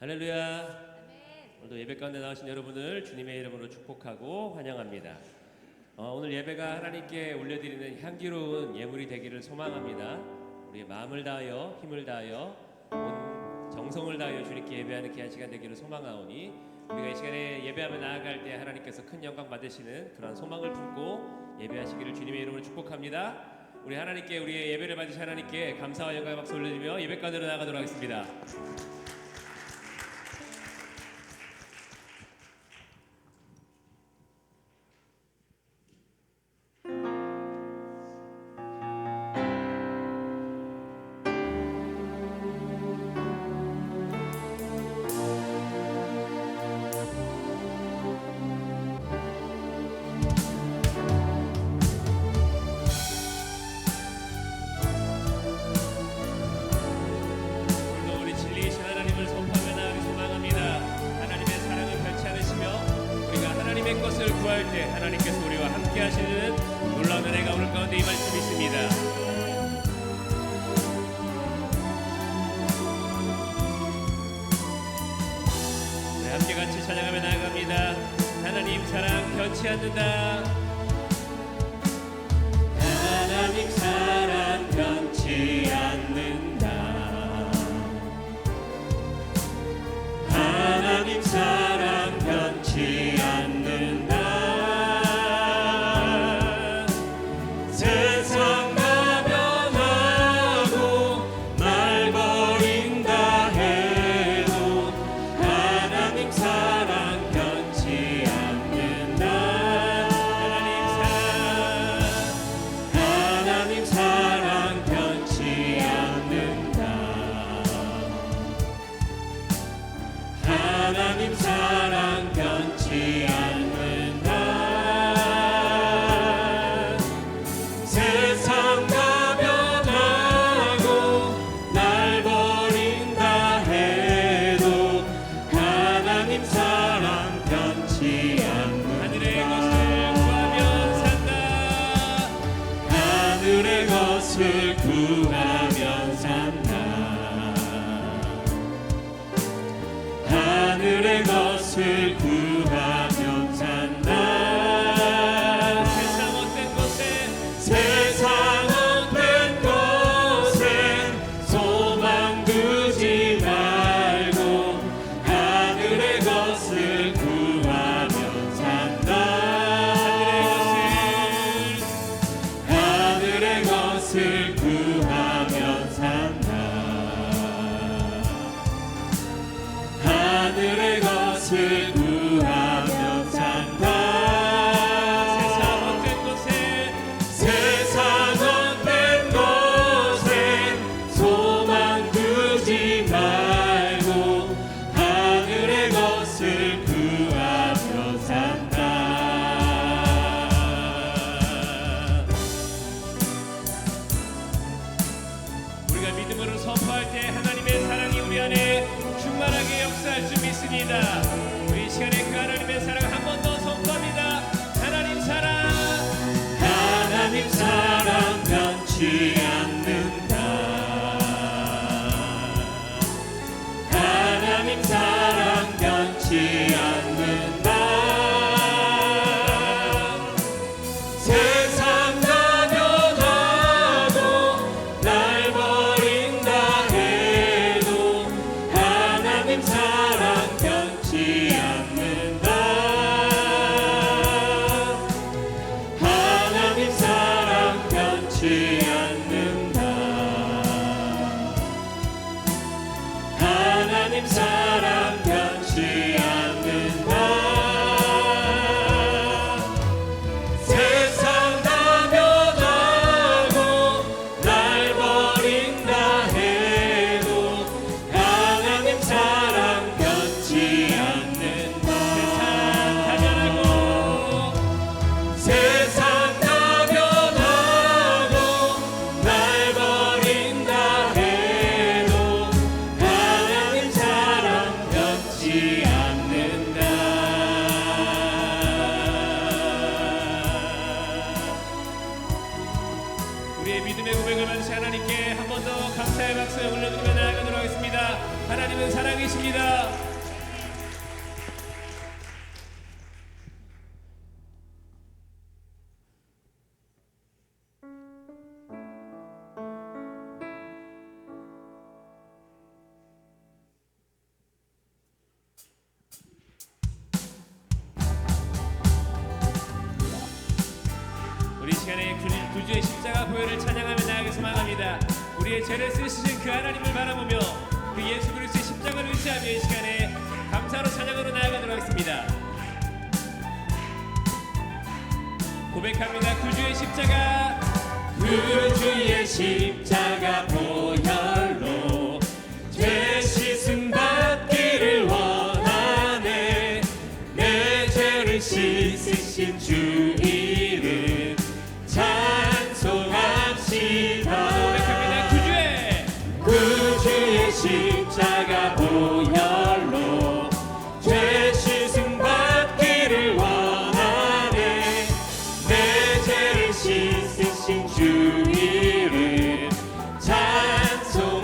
할렐루야. 오늘도 예배 가운데 나오신 여러분을 주님의 이름으로 축복하고 환영합니다. 오늘 예배가 하나님께 올려드리는 향기로운 예물이 되기를 소망합니다. 우리의 마음을 다하여 힘을 다하여 온 정성을 다하여 주님께 예배하는 귀한 시간 되기를 소망하오니 우리가 이 시간에 예배하며 나아갈 때 하나님께서 큰 영광 받으시는 그런 소망을 품고 예배하시기를 주님의 이름으로 축복합니다. 우리 하나님께 우리의 예배를 받으신 하나님께 감사와 영광의 박수 올려드리며 예배 가운데로 나아가도록 하겠습니다. 구할 때 하나님께서 우리와 함께 하시는 놀라운 은혜가 오늘 가운데 임할 수 있습니다. 네, 함께 같이 찬양하며 나아갑니다. 하나님 사랑 변치 않는다. 하나님 사랑 변치 않는다. 하나님 사랑 변치 않는다. 하나님 사랑 변치 않는다. 세상 가변하고 날 버린다 해도 하나님 사랑 변치 않는다. 하늘의 것을 구하면 산다. 하늘의 것을 구하면 산다. 하늘의 것을 구하면 산다. 세상 헛된 곳에 세상 헛된 곳에 소망 두지 말고 하늘의 것을 구하면 산다. 하늘의 것을 구하면 산다. 하늘의 것을 구하면 산다. 세상 헛된 곳에 세상 헛된 곳에 소망 두지 말고 하늘의 것을 구하면 산다. 우리가 믿음으로 선포할 때 하나님의 사랑이 우리 안에 충만하게 역사할 줄 믿습니다. 우리 이 시간에 그 하나님의 사랑 한 번 더 선포합니다. 하나님 사랑, 하나님 사랑 변치 않는다. 하나님 사랑 변치 않는다. 세상 가변하고 날 버린다 해도 하나님 사랑 변치 않는다. 하나님 사랑 변치 않는다. 하나님 사랑 변치 않는다. 세상 가변하고 날 버린다 해도 하나님 사랑 변치 않는다. 가변하고 세상 가변하고 우리의 믿음의 고백을 받으신 하나님께 한 번 더 감사의 박수 올려드리며 나아가도록 하겠습니다. 하나님은 사랑이십니다. 우리 시간에 구주의 십자가 보혈을 찬양하며 나아가기 소망합니다. 우리의 죄를 쓰시는 그 하나님을 바라보며 그 예수 그리스도의 십자가를 의지하며 이 시간에 감사로 찬양으로 나아가도록 하겠습니다. 고백합니다. 구주의 십자가, 구주의 십자가 보혈로 죄 씻음 받기를 원하네. 내 죄를 씻으신 주 이름 찬송합시다. 고백합니다. 구주의 십자가 보혈로 죄 씻음 받기를 원하네. 내 죄를 씻으신 주 이름 찬송합시다.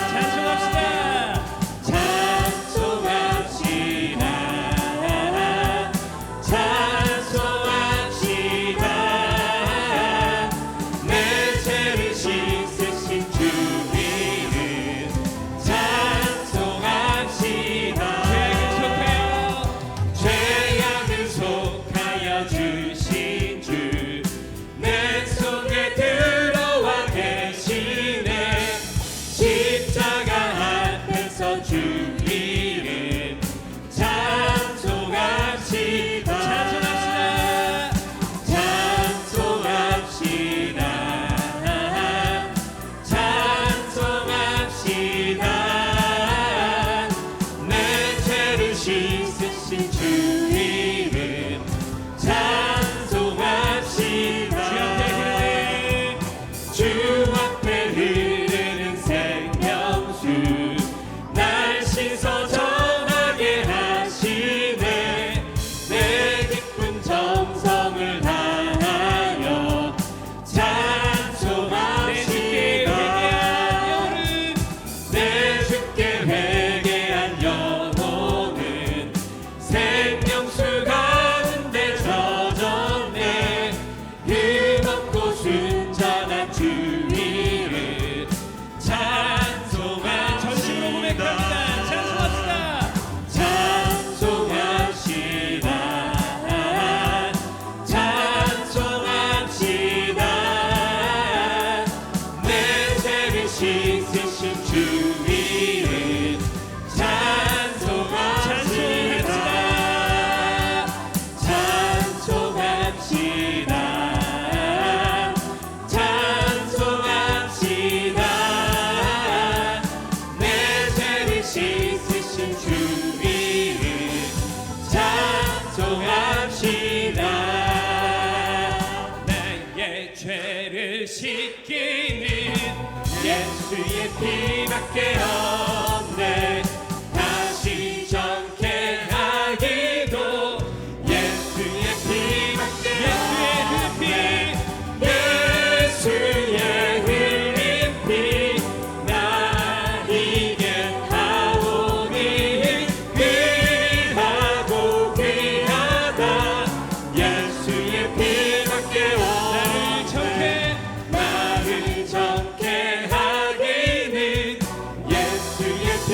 찬송합시다. 찬송합시다. 찬송합시다. 내 죄를 씻으신 주 이름 찬송합시다. 죄악을 속하여 주신 주 내 속에 들어와 계시네. 십자가 앞에서 주 이름 찬송합시다. 찬송합시다. 찬송합시다. 내 죄를 씻으신 주 이름 찬송합시다. 주 앞에 흐르는 생명수 날 씻어 전하게 하시네. 내 기쁜 정성을 다하여 찬송합시다. 내 주께 회개한 영혼은 생명수 가운데 젖었네. 힘없고 순전한 주 이름 찬송합시다. 전심으로 고백합니다. 찬송합시다. 찬송합시다. 찬송합시다. 내 죄를 씻으신 주 이름 찬송합시다. 찬송합시다. 찬송합시다. 내 죄를 씻으신 주 이름 찬송합시다. 나의 죄를 씻기는 예수의 피밖에 없네. 다시 정케하기도 예수의 피밖에 없네. 예수의 흘린 피 나에게 하오니 귀하고 귀하다. 예수의 피밖에 없네. 나를 정케 하기는 예수의 피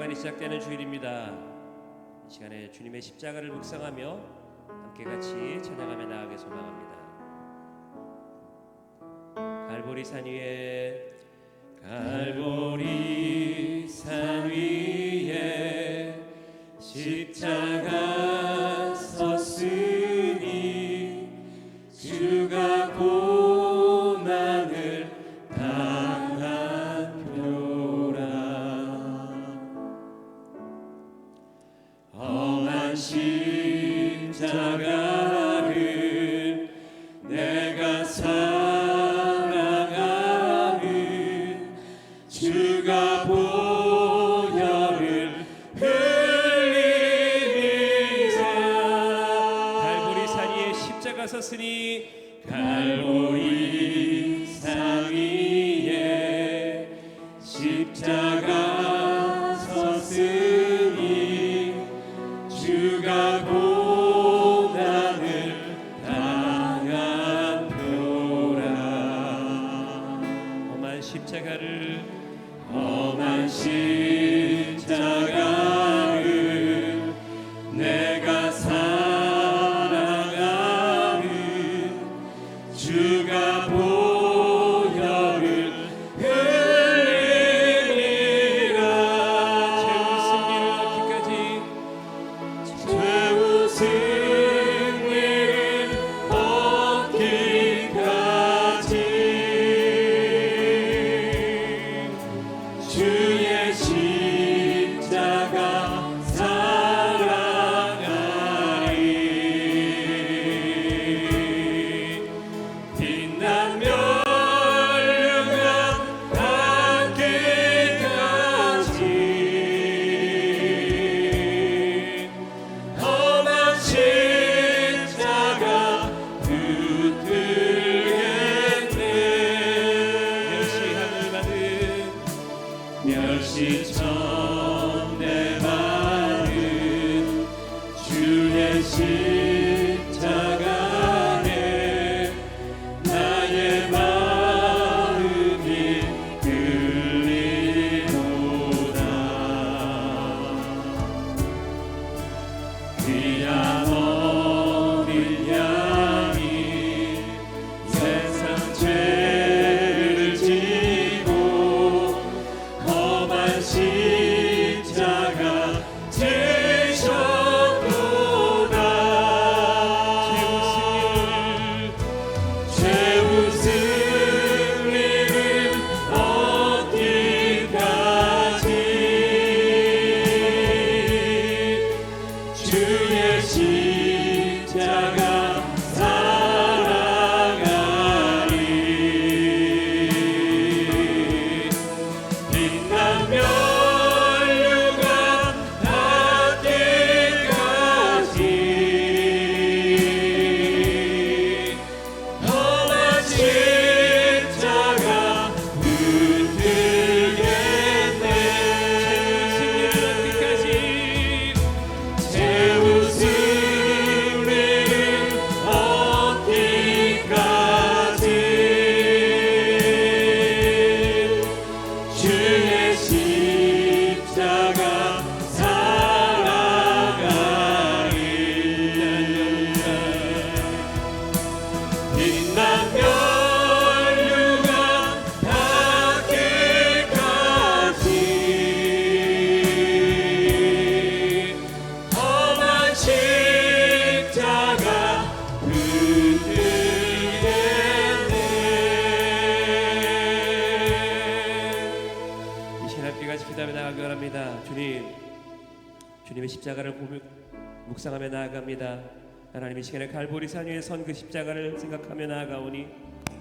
주간이 시작되는 주일입니다. 이 시간에 주님의 십자가를 묵상하며 함께 같이 찬양하며 나아가게 소망합니다. 갈보리 산 위에 갈보리 산 위에 십자가 섰으니 주가 고난을 당한 표라. 험한 십자가를 내가 사랑하는 주가 보혈을 흘리리라. 갈보리 산 위에 십자가 섰으니 갈보리 산 위에 십자가 섰으니 주가 고난을 당한 표라. 험한 십자가를 내가 사랑하는 주가 보혈을 흘리리라. 죄우 승리를 얻기까지 주의 십자가 사랑하리. 빛난 멸류관 닿기까지 험한 십자가 붙들겠네. 멸시천대 받은 주의 십자가에 나의 마음이 끌리도다. 귀한 어린 양이 세상 죄를 지고 험한 십자가 지셨도다. 죄우 승리를 얻기까지 주의 십자가 사랑하리. 빛난 멸류관 닿기까지 험한 십자가 붙들겠네. 죄우 승리를 얻기까지 주의 십자가 사랑하리. 빛난 멸류관 닿기까지 험한 십자가 붙들겠네. 이 시간 함께 같이 기도하며 나아가기 바랍니다. 주님의 십자가를 묵상하며 나아갑니다. 하나님, 이 시간에 갈보리 산 위에 선 그 십자가를 생각하며 나아가오니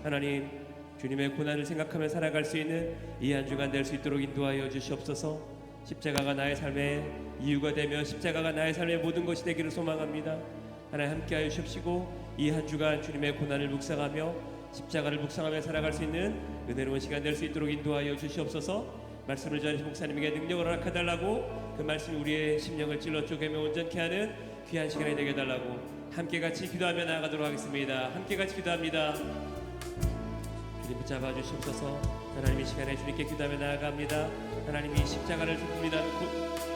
하나님, 주님의 고난을 생각하며 살아갈 수 있는 이 한 주간 될 수 있도록 인도하여 주시옵소서. 십자가가 나의 삶의 이유가 되며 십자가가 나의 삶의 모든 것이 되기를 소망합니다. 하나님, 함께하여 주십시고 이 한 주간 주님의 고난을 묵상하며 십자가를 묵상하며 살아갈 수 있는 은혜로운 시간 될 수 있도록 인도하여 주시옵소서. 말씀을 전하신 목사님에게 능력을 허락해달라고, 그 말씀이 우리의 심령을 찔러 쪼개며 온전케 하는 귀한 시간이 되게 해달라고 함께 같이 기도하며 나아가도록 하겠습니다. 함께 같이 기도합니다. 주님 붙잡아 주시옵소서. 하나님, 이 시간에 주님께 기도하며 나아갑니다. 하나님이 십자가를 줍니다.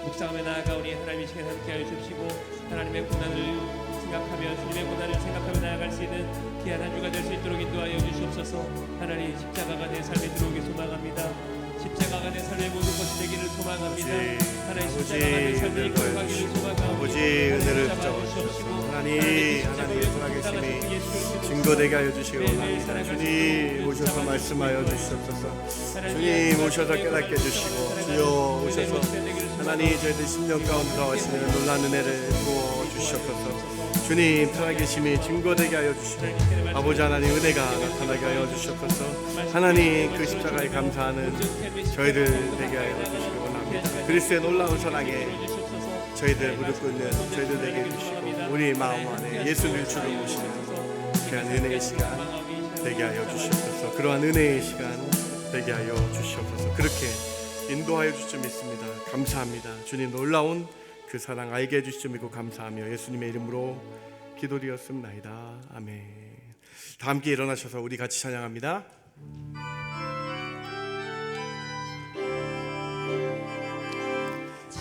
묵상하며 나아가오니 하나님 이 시간 함께하여 주시고 하나님의 고난을 생각하며 주님의 고난을 생각하며 나아갈 수 있는 귀한 한 주가 될 수 있도록 인도하여 주시옵소서. 하나님 십자가가 내 삶에 들어오기 소망합니다. 십자가가 내 삶의 모든 것이 되기를 소망합니다. 하나님 십자가가 내 삶을 이끌어가기를 소망합니다. 아버지 은혜를 붙잡아주시옵소서. 하나님의 살아계심이 증거되게 하여 주시기 원합니다. 주님 오셔서 말씀하여 주시옵소서. 주님 오셔서 깨닫게 해주시고 주여 오셔서 하나님 저희들 심령 가운데 나와시는 놀라운 은혜를 부어 주시옵소서. 주님 살아계심이 증거되게 하여 주시고 아버지 하나님 은혜가 나타나게 하여 주시옵소서. 하나님 그 십자가에 감사하는 저희들 되게 하여 주시기 원합니다. 그리스도의 놀라운 사랑에 저희들 무릎 꿇는 저희들 되게 해주시고 우리 마음 안에 예수를 주로 모시는 그러한 은혜의 시간 되게 하여 주시옵소서. 그러한 은혜의 시간 되게 하여 주시옵소서. 그렇게 인도하여 주실 줄 믿습니다. 감사합니다. 주님 놀라운 그 사랑 알게 해주실 줄 믿고 감사하며 예수님의 이름으로 기도드렸습니다. 아멘. 다 함께 일어나셔서 우리 같이 찬양합니다.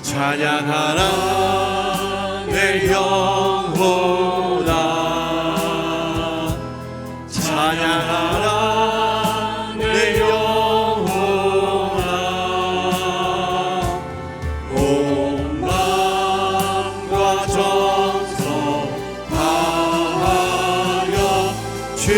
찬양하라 내 영혼아, 찬양하라 내 영혼아, 온 마음과 정성 다하여 주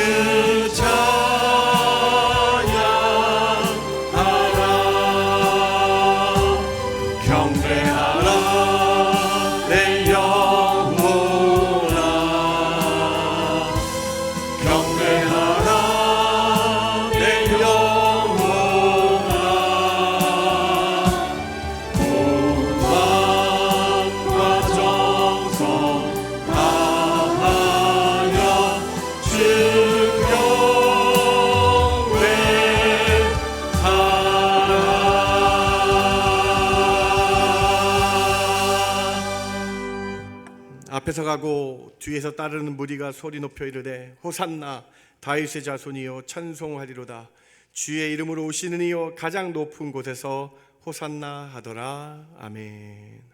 앞에서 가고 뒤에서 따르는 무리가 소리 높여 이르되 호산나 다윗의 자손이여 찬송하리로다. 주의 이름으로 오시는 이여 가장 높은 곳에서 호산나 하더라. 아멘.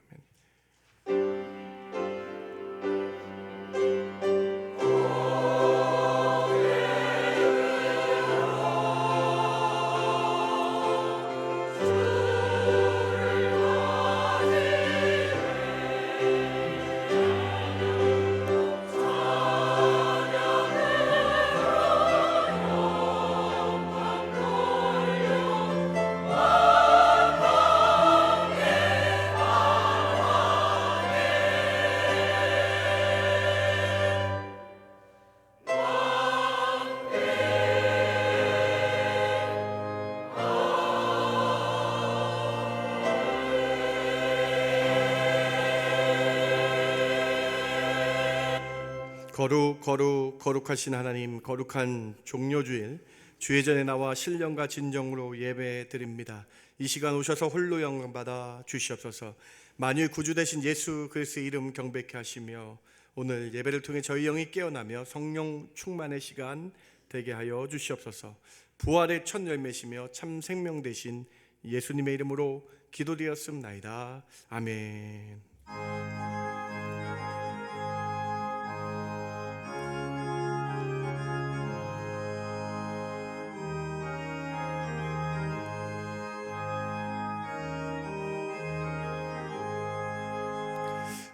거룩하신 하나님, 거룩한 종료주일 주의 전에 나와 신령과 진정으로 예배 드립니다. 이 시간 오셔서 홀로 영광받아 주시옵소서. 만유의 구주 되신 예수 그리스도의 이름 경배케 하시며 오늘 예배를 통해 저희 영이 깨어나며 성령 충만의 시간 되게 하여 주시옵소서. 부활의 첫 열매시며 참 생명 되신 예수님의 이름으로 기도드렸습나이다. 아멘.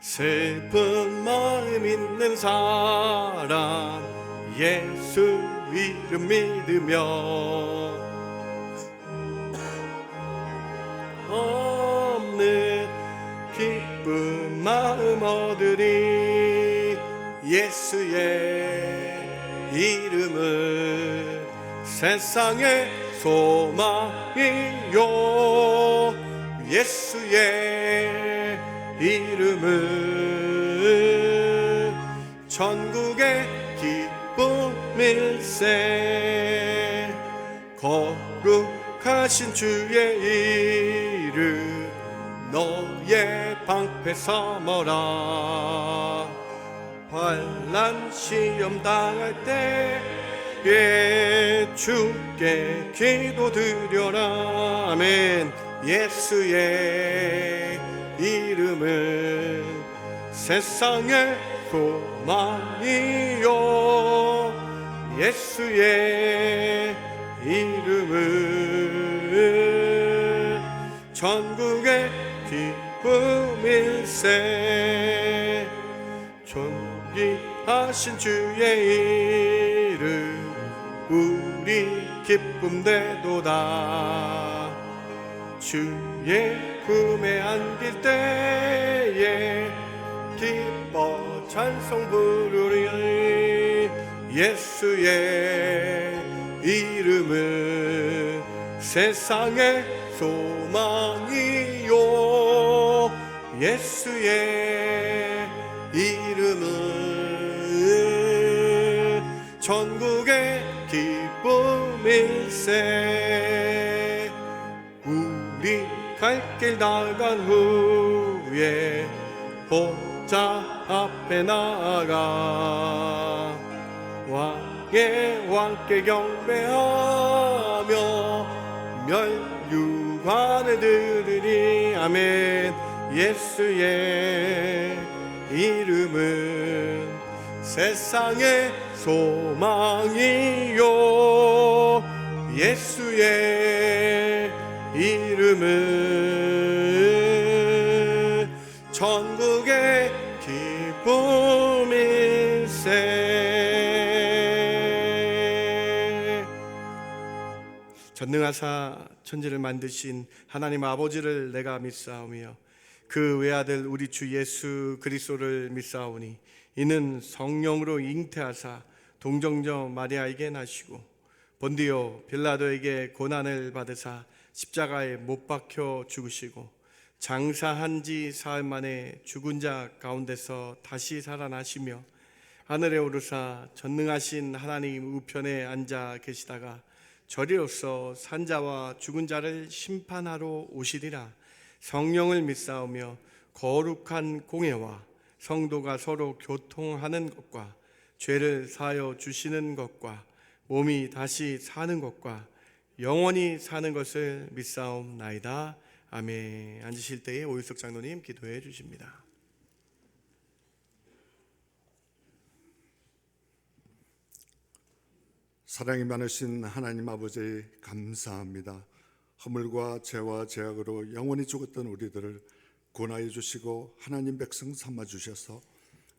슬픈 마음 있는 사람 예수 이름 믿으며 없는 기쁜 마음 얻으리. 예수의 이름은 세상의 소망이요, 예수의 이름은 전국의 기쁨일세. 거룩하신 주의 이름 너의 방패 삼어라. 환난 시험 당할 때에 주께 기도드려라. 아멘. 예수의 이름은 세상의 소망이요 예수의 이름은 전국의 기쁨일세 존귀하신 주의 이름 우리 기쁨 되도다 주의 품에 안길 때에 기뻐 찬송 부르리 예수의 이름은 세상의 소망이요 예수의 이름은 전국의 기쁨일세 우리 갈 길 나간 후에 보좌 앞에 나아가 왕의 왕께 경배하며 멸류관을 들으리 아멘 예수의 이름은 세상의 소망이요 예수의 이름은 전국의 기쁨일세 전능하사 천지를 만드신 하나님 아버지를 내가 믿사오며 그 외아들 우리 주 예수 그리스도를 믿사오니 이는 성령으로 잉태하사 동정녀 마리아에게 나시고 본디오 빌라도에게 고난을 받으사 십자가에 못 박혀 죽으시고 장사한 지 사흘 만에 죽은 자 가운데서 다시 살아나시며 하늘에 오르사 전능하신 하나님 우편에 앉아 계시다가 저리로서 산자와 죽은 자를 심판하러 오시리라 성령을 믿사오며 거룩한 공예와 성도가 서로 교통하는 것과 죄를 사하여 주시는 것과 몸이 다시 사는 것과 영원히 사는 것을 믿사옵나이다. 아멘. 앉으실 때에 오일석 장로님 기도해 주십니다. 사랑이 많으신 하나님 아버지 감사합니다. 허물과 죄와 죄악으로 영원히 죽었던 우리들을 구원하여 주시고 하나님 백성 삼아 주셔서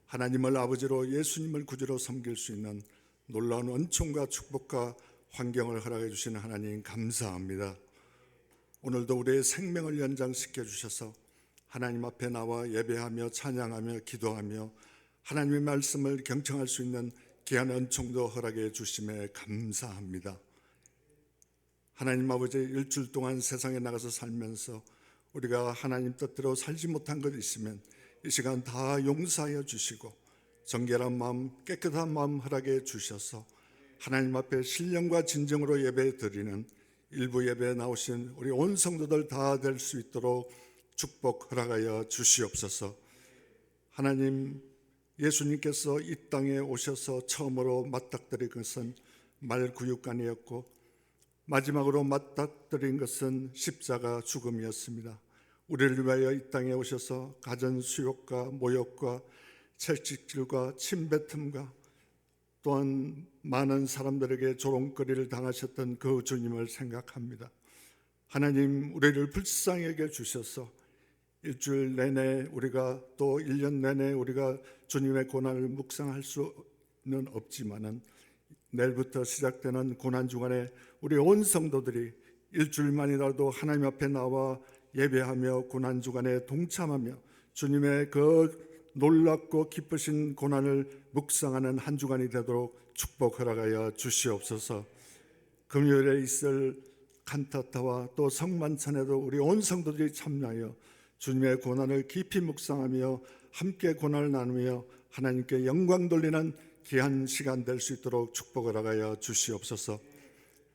하나님을 아버지로 예수님을 구주로 섬길 수 있는 놀라운 은총과 축복과 환경을 허락해 주시는 하나님 감사합니다. 오늘도 우리의 생명을 연장시켜 주셔서 하나님 앞에 나와 예배하며 찬양하며 기도하며 하나님의 말씀을 경청할 수 있는 귀한 은총도 허락해 주심에 감사합니다. 하나님 아버지 일주일 동안 세상에 나가서 살면서 우리가 하나님 뜻대로 살지 못한 것 있으면 이 시간 다 용서하여 주시고 정결한 마음 깨끗한 마음 허락해 주셔서 하나님 앞에 신령과 진정으로 예배 드리는 일부 예배에 나오신 우리 온 성도들 다 될 수 있도록 축복 허락하여 주시옵소서. 하나님 예수님께서 이 땅에 오셔서 처음으로 맞닥뜨린 것은 말구육간이었고 마지막으로 맞닥뜨린 것은 십자가 죽음이었습니다. 우리를 위하여 이 땅에 오셔서 가전 수욕과 모욕과 채찍질과 침뱉음과 또한 많은 사람들에게 조롱거리를 당하셨던 그 주님을 생각합니다. 하나님 우리를 불쌍히 여겨 주셔서 일주일 내내 우리가 또 1년 내내 우리가 주님의 고난을 묵상할 수는 없지만은 내일부터 시작되는 고난 주간에 우리 온 성도들이 일주일만이라도 하나님 앞에 나와 예배하며 고난 주간에 동참하며 주님의 그 놀랍고 기쁘신 고난을 묵상하는 한 주간이 되도록 축복 허락하여 주시옵소서. 금요일에 있을 칸타타와 또 성만찬에도 우리 온 성도들이 참여하여 주님의 고난을 깊이 묵상하며 함께 고난을 나누며 하나님께 영광 돌리는 귀한 시간 될 수 있도록 축복 허락하여 주시옵소서.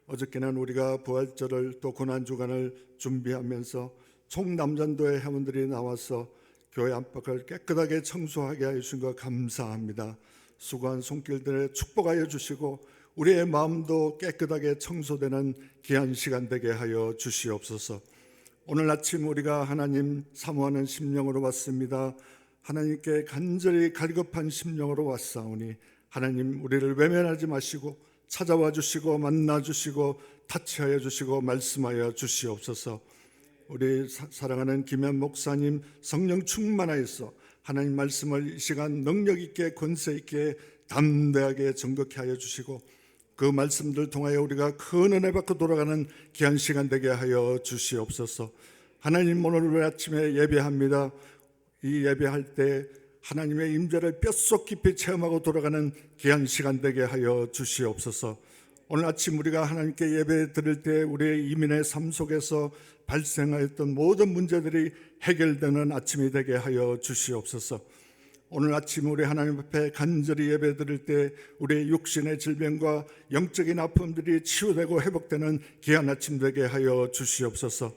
어저께는 우리가 부활절을 또 고난주간을 준비하면서 총남전도의 회원들이 나와서 교회 안팎을 깨끗하게 청소하게 하여 주신 것 감사합니다. 수고한 손길들에 축복하여 주시고 우리의 마음도 깨끗하게 청소되는 귀한 시간 되게 하여 주시옵소서. 오늘 아침 우리가 하나님 사모하는 심령으로 왔습니다. 하나님께 간절히 갈급한 심령으로 왔사오니 하나님 우리를 외면하지 마시고 찾아와 주시고 만나 주시고 타치하여 주시고 말씀하여 주시옵소서. 우리 사랑하는 김현 목사님 성령 충만하여서 하나님 말씀을 이 시간 능력 있게 권세 있게 담대하게 정확히 하여 주시고 그 말씀들 통하여 우리가 큰 은혜 받고 돌아가는 귀한 시간 되게 하여 주시옵소서. 하나님 오늘 아침에 예배합니다. 이 예배할 때 하나님의 임재를 뼛속 깊이 체험하고 돌아가는 귀한 시간 되게 하여 주시옵소서. 오늘 아침 우리가 하나님께 예배 드릴 때 우리의 이민의 삶 속에서 발생하였던 모든 문제들이 해결되는 아침이 되게 하여 주시옵소서. 오늘 아침 우리 하나님 앞에 간절히 예배 드릴 때 우리의 육신의 질병과 영적인 아픔들이 치유되고 회복되는 귀한 아침 되게 하여 주시옵소서.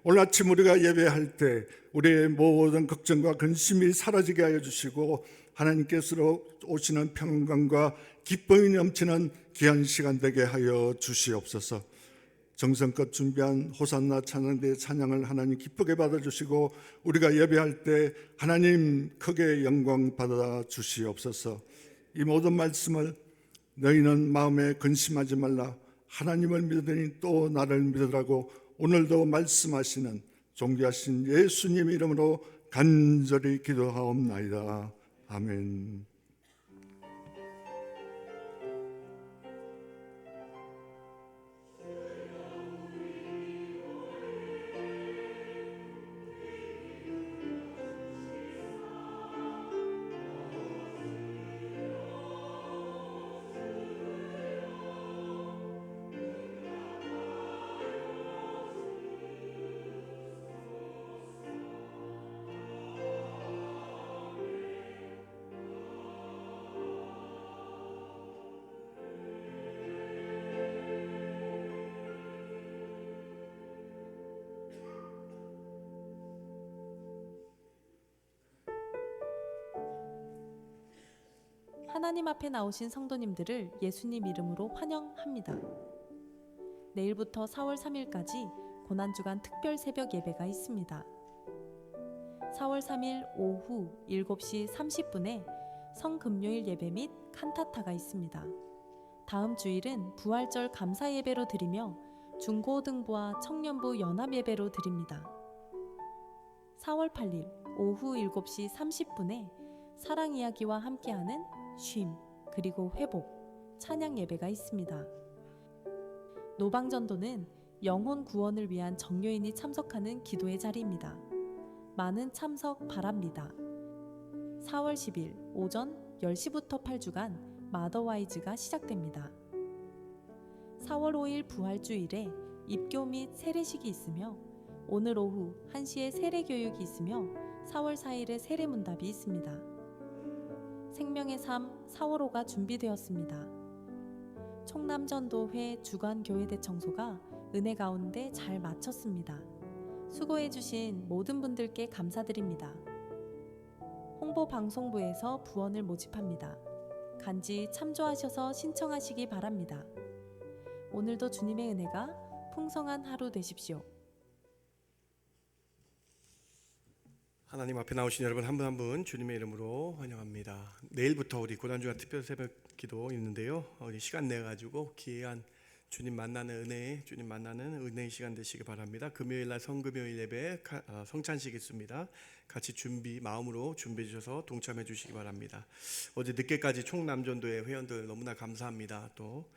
오늘 아침 우리가 예배할 때 우리의 모든 걱정과 근심이 사라지게 하여 주시고 하나님께서 오시는 평강과 기쁨이 넘치는 귀한 시간 되게 하여 주시옵소서. 정성껏 준비한 호산나 찬양대의 찬양을 하나님 기쁘게 받아주시고 우리가 예배할 때 하나님 크게 영광 받아 주시옵소서. 이 모든 말씀을 너희는 마음에 근심하지 말라 하나님을 믿으니 또 나를 믿으라고 오늘도 말씀하시는 존귀하신 예수님 이름으로 간절히 기도하옵나이다. 아멘. 하나님 앞에 나오신 성도님들을 예수님 이름으로 환영합니다. 내일부터 4월 3일까지 고난주간 특별 새벽 예배가 있습니다. 4월 3일 오후 7시 30분에 성금요일 예배 및 칸타타가 있습니다. 다음 주일은 부활절 감사 예배로 드리며 중고등부와 청년부 연합 예배로 드립니다. 4월 8일 오후 7시 30분에 사랑 이야기와 함께하는 쉼 그리고 회복 찬양 예배가 있습니다. 노방전도는 영혼 구원을 위한 정교인이 참석하는 기도의 자리입니다. 많은 참석 바랍니다. 4월 10일 오전 10시부터 8주간 마더와이즈가 시작됩니다. 4월 5일 부활주일에 입교 및 세례식이 있으며 오늘 오후 1시에 세례교육이 있으며 4월 4일에 세례문답이 있습니다. 생명의 삶 4월 5가 준비되었습니다. 총남전도회 주간교회 대청소가 은혜 가운데 잘 마쳤습니다. 수고해주신 모든 분들께 감사드립니다. 홍보방송부에서 부원을 모집합니다. 간지 참조하셔서 신청하시기 바랍니다. 오늘도 주님의 은혜가 풍성한 하루 되십시오. 하나님 앞에 나오신 여러분 한 분 한 분 주님의 이름으로 환영합니다. 내일부터 우리 고난주간 특별 새벽 기도 있는데요. 우리 시간 내 가지고 귀한 주님 만나는 은혜의 시간 되시기 바랍니다. 금요일 날 성금요일 예배 성찬식 있습니다. 같이 마음으로 준비해 주셔서 동참해 주시기 바랍니다. 어제 늦게까지 총남전도회 회원들 너무나 감사합니다. 또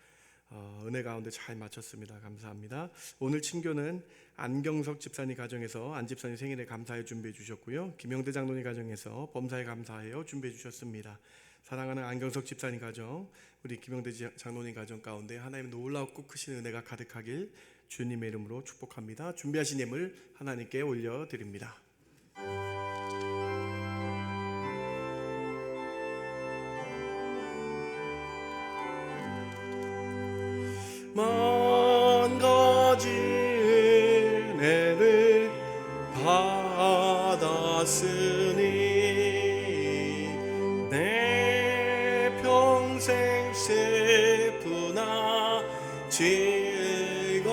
은혜 가운데 잘 마쳤습니다. 감사합니다. 오늘 친교는 안경석 집사님 가정에서 안 집사님 생일에 감사해 준비해 주셨고요. 김영대 장로님 가정에서 범사에 감사해요 준비해 주셨습니다. 사랑하는 안경석 집사님 가정, 우리 김영대 장로님 가정 가운데 하나님의 놀랍고 크신 은혜가 가득하길 주님의 이름으로 축복합니다. 준비하신 예물 하나님께 올려드립니다. 만 가지 은혜를 받았으니 내 평생 슬프나 즐거우나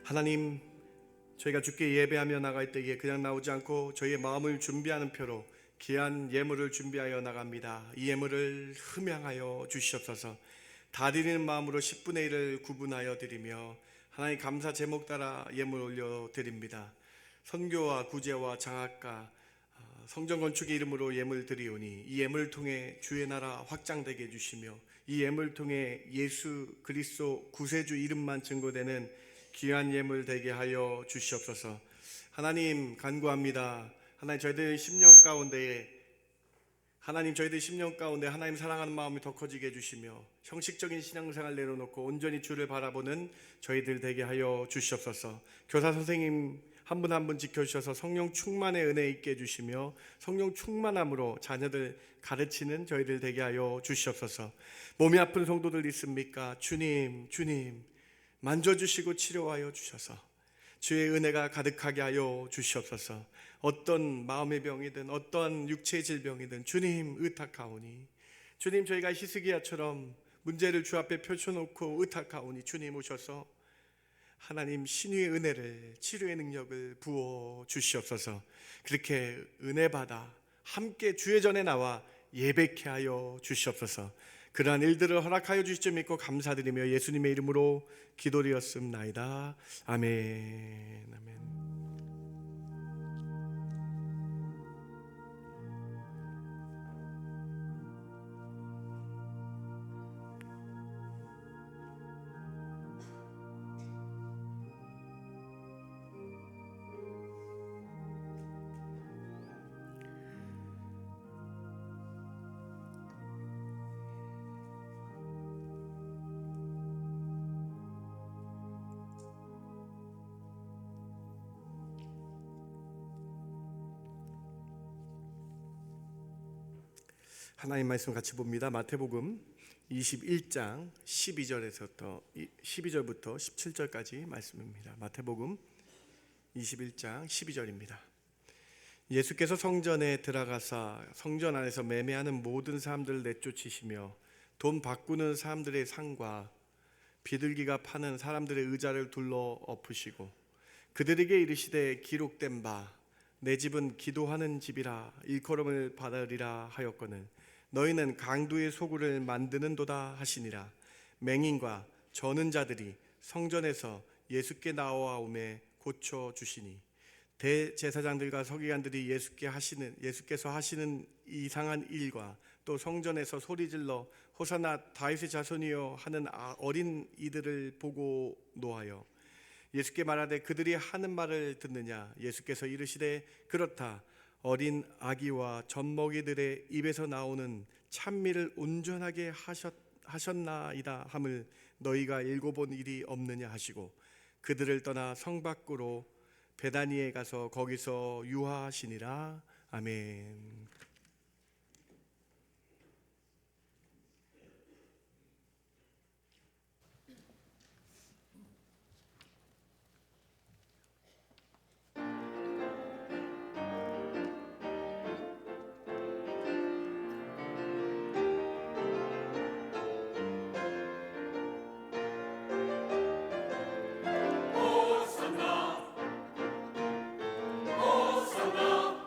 하나님, 저희가 주께 예배하며 나갈 때에 그냥 나오지 않고 저희의 마음을 준비하는 표로 귀한 예물을 준비하여 나갑니다. 이 예물을 흠양하여 주시옵소서. 다 드리는 마음으로 10분의 1을 구분하여 드리며 하나님 감사 제목 따라 예물 올려드립니다. 선교와 구제와 장학과 성전 건축의 이름으로 예물 드리오니 이 예물을 통해 주의 나라 확장되게 해주시며 이 예물을 통해 예수 그리스도 구세주 이름만 증거되는 귀한 예물 되게 하여 주시옵소서. 하나님 간구합니다. 하나님 저희들 10년 가운데 하나님 사랑하는 마음이 더 커지게 해주시며 형식적인 신앙생활 내려놓고 온전히 주를 바라보는 저희들 되게 하여 주시옵소서. 교사 선생님 한 분 한 분 지켜주셔서 성령 충만의 은혜 있게 해주시며 성령 충만함으로 자녀들 가르치는 저희들 되게 하여 주시옵소서. 몸이 아픈 성도들 있습니까? 주님 만져주시고 치료하여 주셔서 주의 은혜가 가득하게 하여 주시옵소서. 어떤 마음의 병이든 어떤 육체의 질병이든 주님 의탁하오니 주님 저희가 히스기야처럼 문제를 주 앞에 펼쳐놓고 의탁하오니 주님 오셔서 하나님 신유의 은혜를 치료의 능력을 부어 주시옵소서. 그렇게 은혜 받아 함께 주의 전에 나와 예배케 하여 주시옵소서. 그러한 일들을 허락하여 주실 줄 믿고 감사드리며 예수님의 이름으로 기도드렸습나이다. 아멘. 아멘. 하나님 말씀 같이 봅니다. 마태복음 21장 12절부터 17절까지 말씀입니다. 마태복음 21장 12절입니다. 예수께서 성전에 들어가사 성전 안에서 매매하는 모든 사람들을 내쫓으시며 돈 바꾸는 사람들의 상과 비둘기가 파는 사람들의 의자를 둘러 엎으시고 그들에게 이르시되 기록된 바 내 집은 기도하는 집이라 일컬음을 받으리라 하였거늘 너희는 강도의 소굴을 만드는도다 하시니라. 맹인과 저는 자들이 성전에서 예수께 나와오매 고쳐 주시니 대제사장들과 서기관들이 예수께서 하시는 이상한 일과 또 성전에서 소리질러 호산나 다윗의 자손이여 하는 어린 이들을 보고 노하여 예수께 말하되 그들이 하는 말을 듣느냐. 예수께서 이르시되 그렇다. 어린 아기와 젖먹이들의 입에서 나오는 찬미를 온전하게 하셨나이다 함을 너희가 읽어본 일이 없느냐 하시고 그들을 떠나 성 밖으로 베다니에 가서 거기서 유하시니라. 아멘. 호산나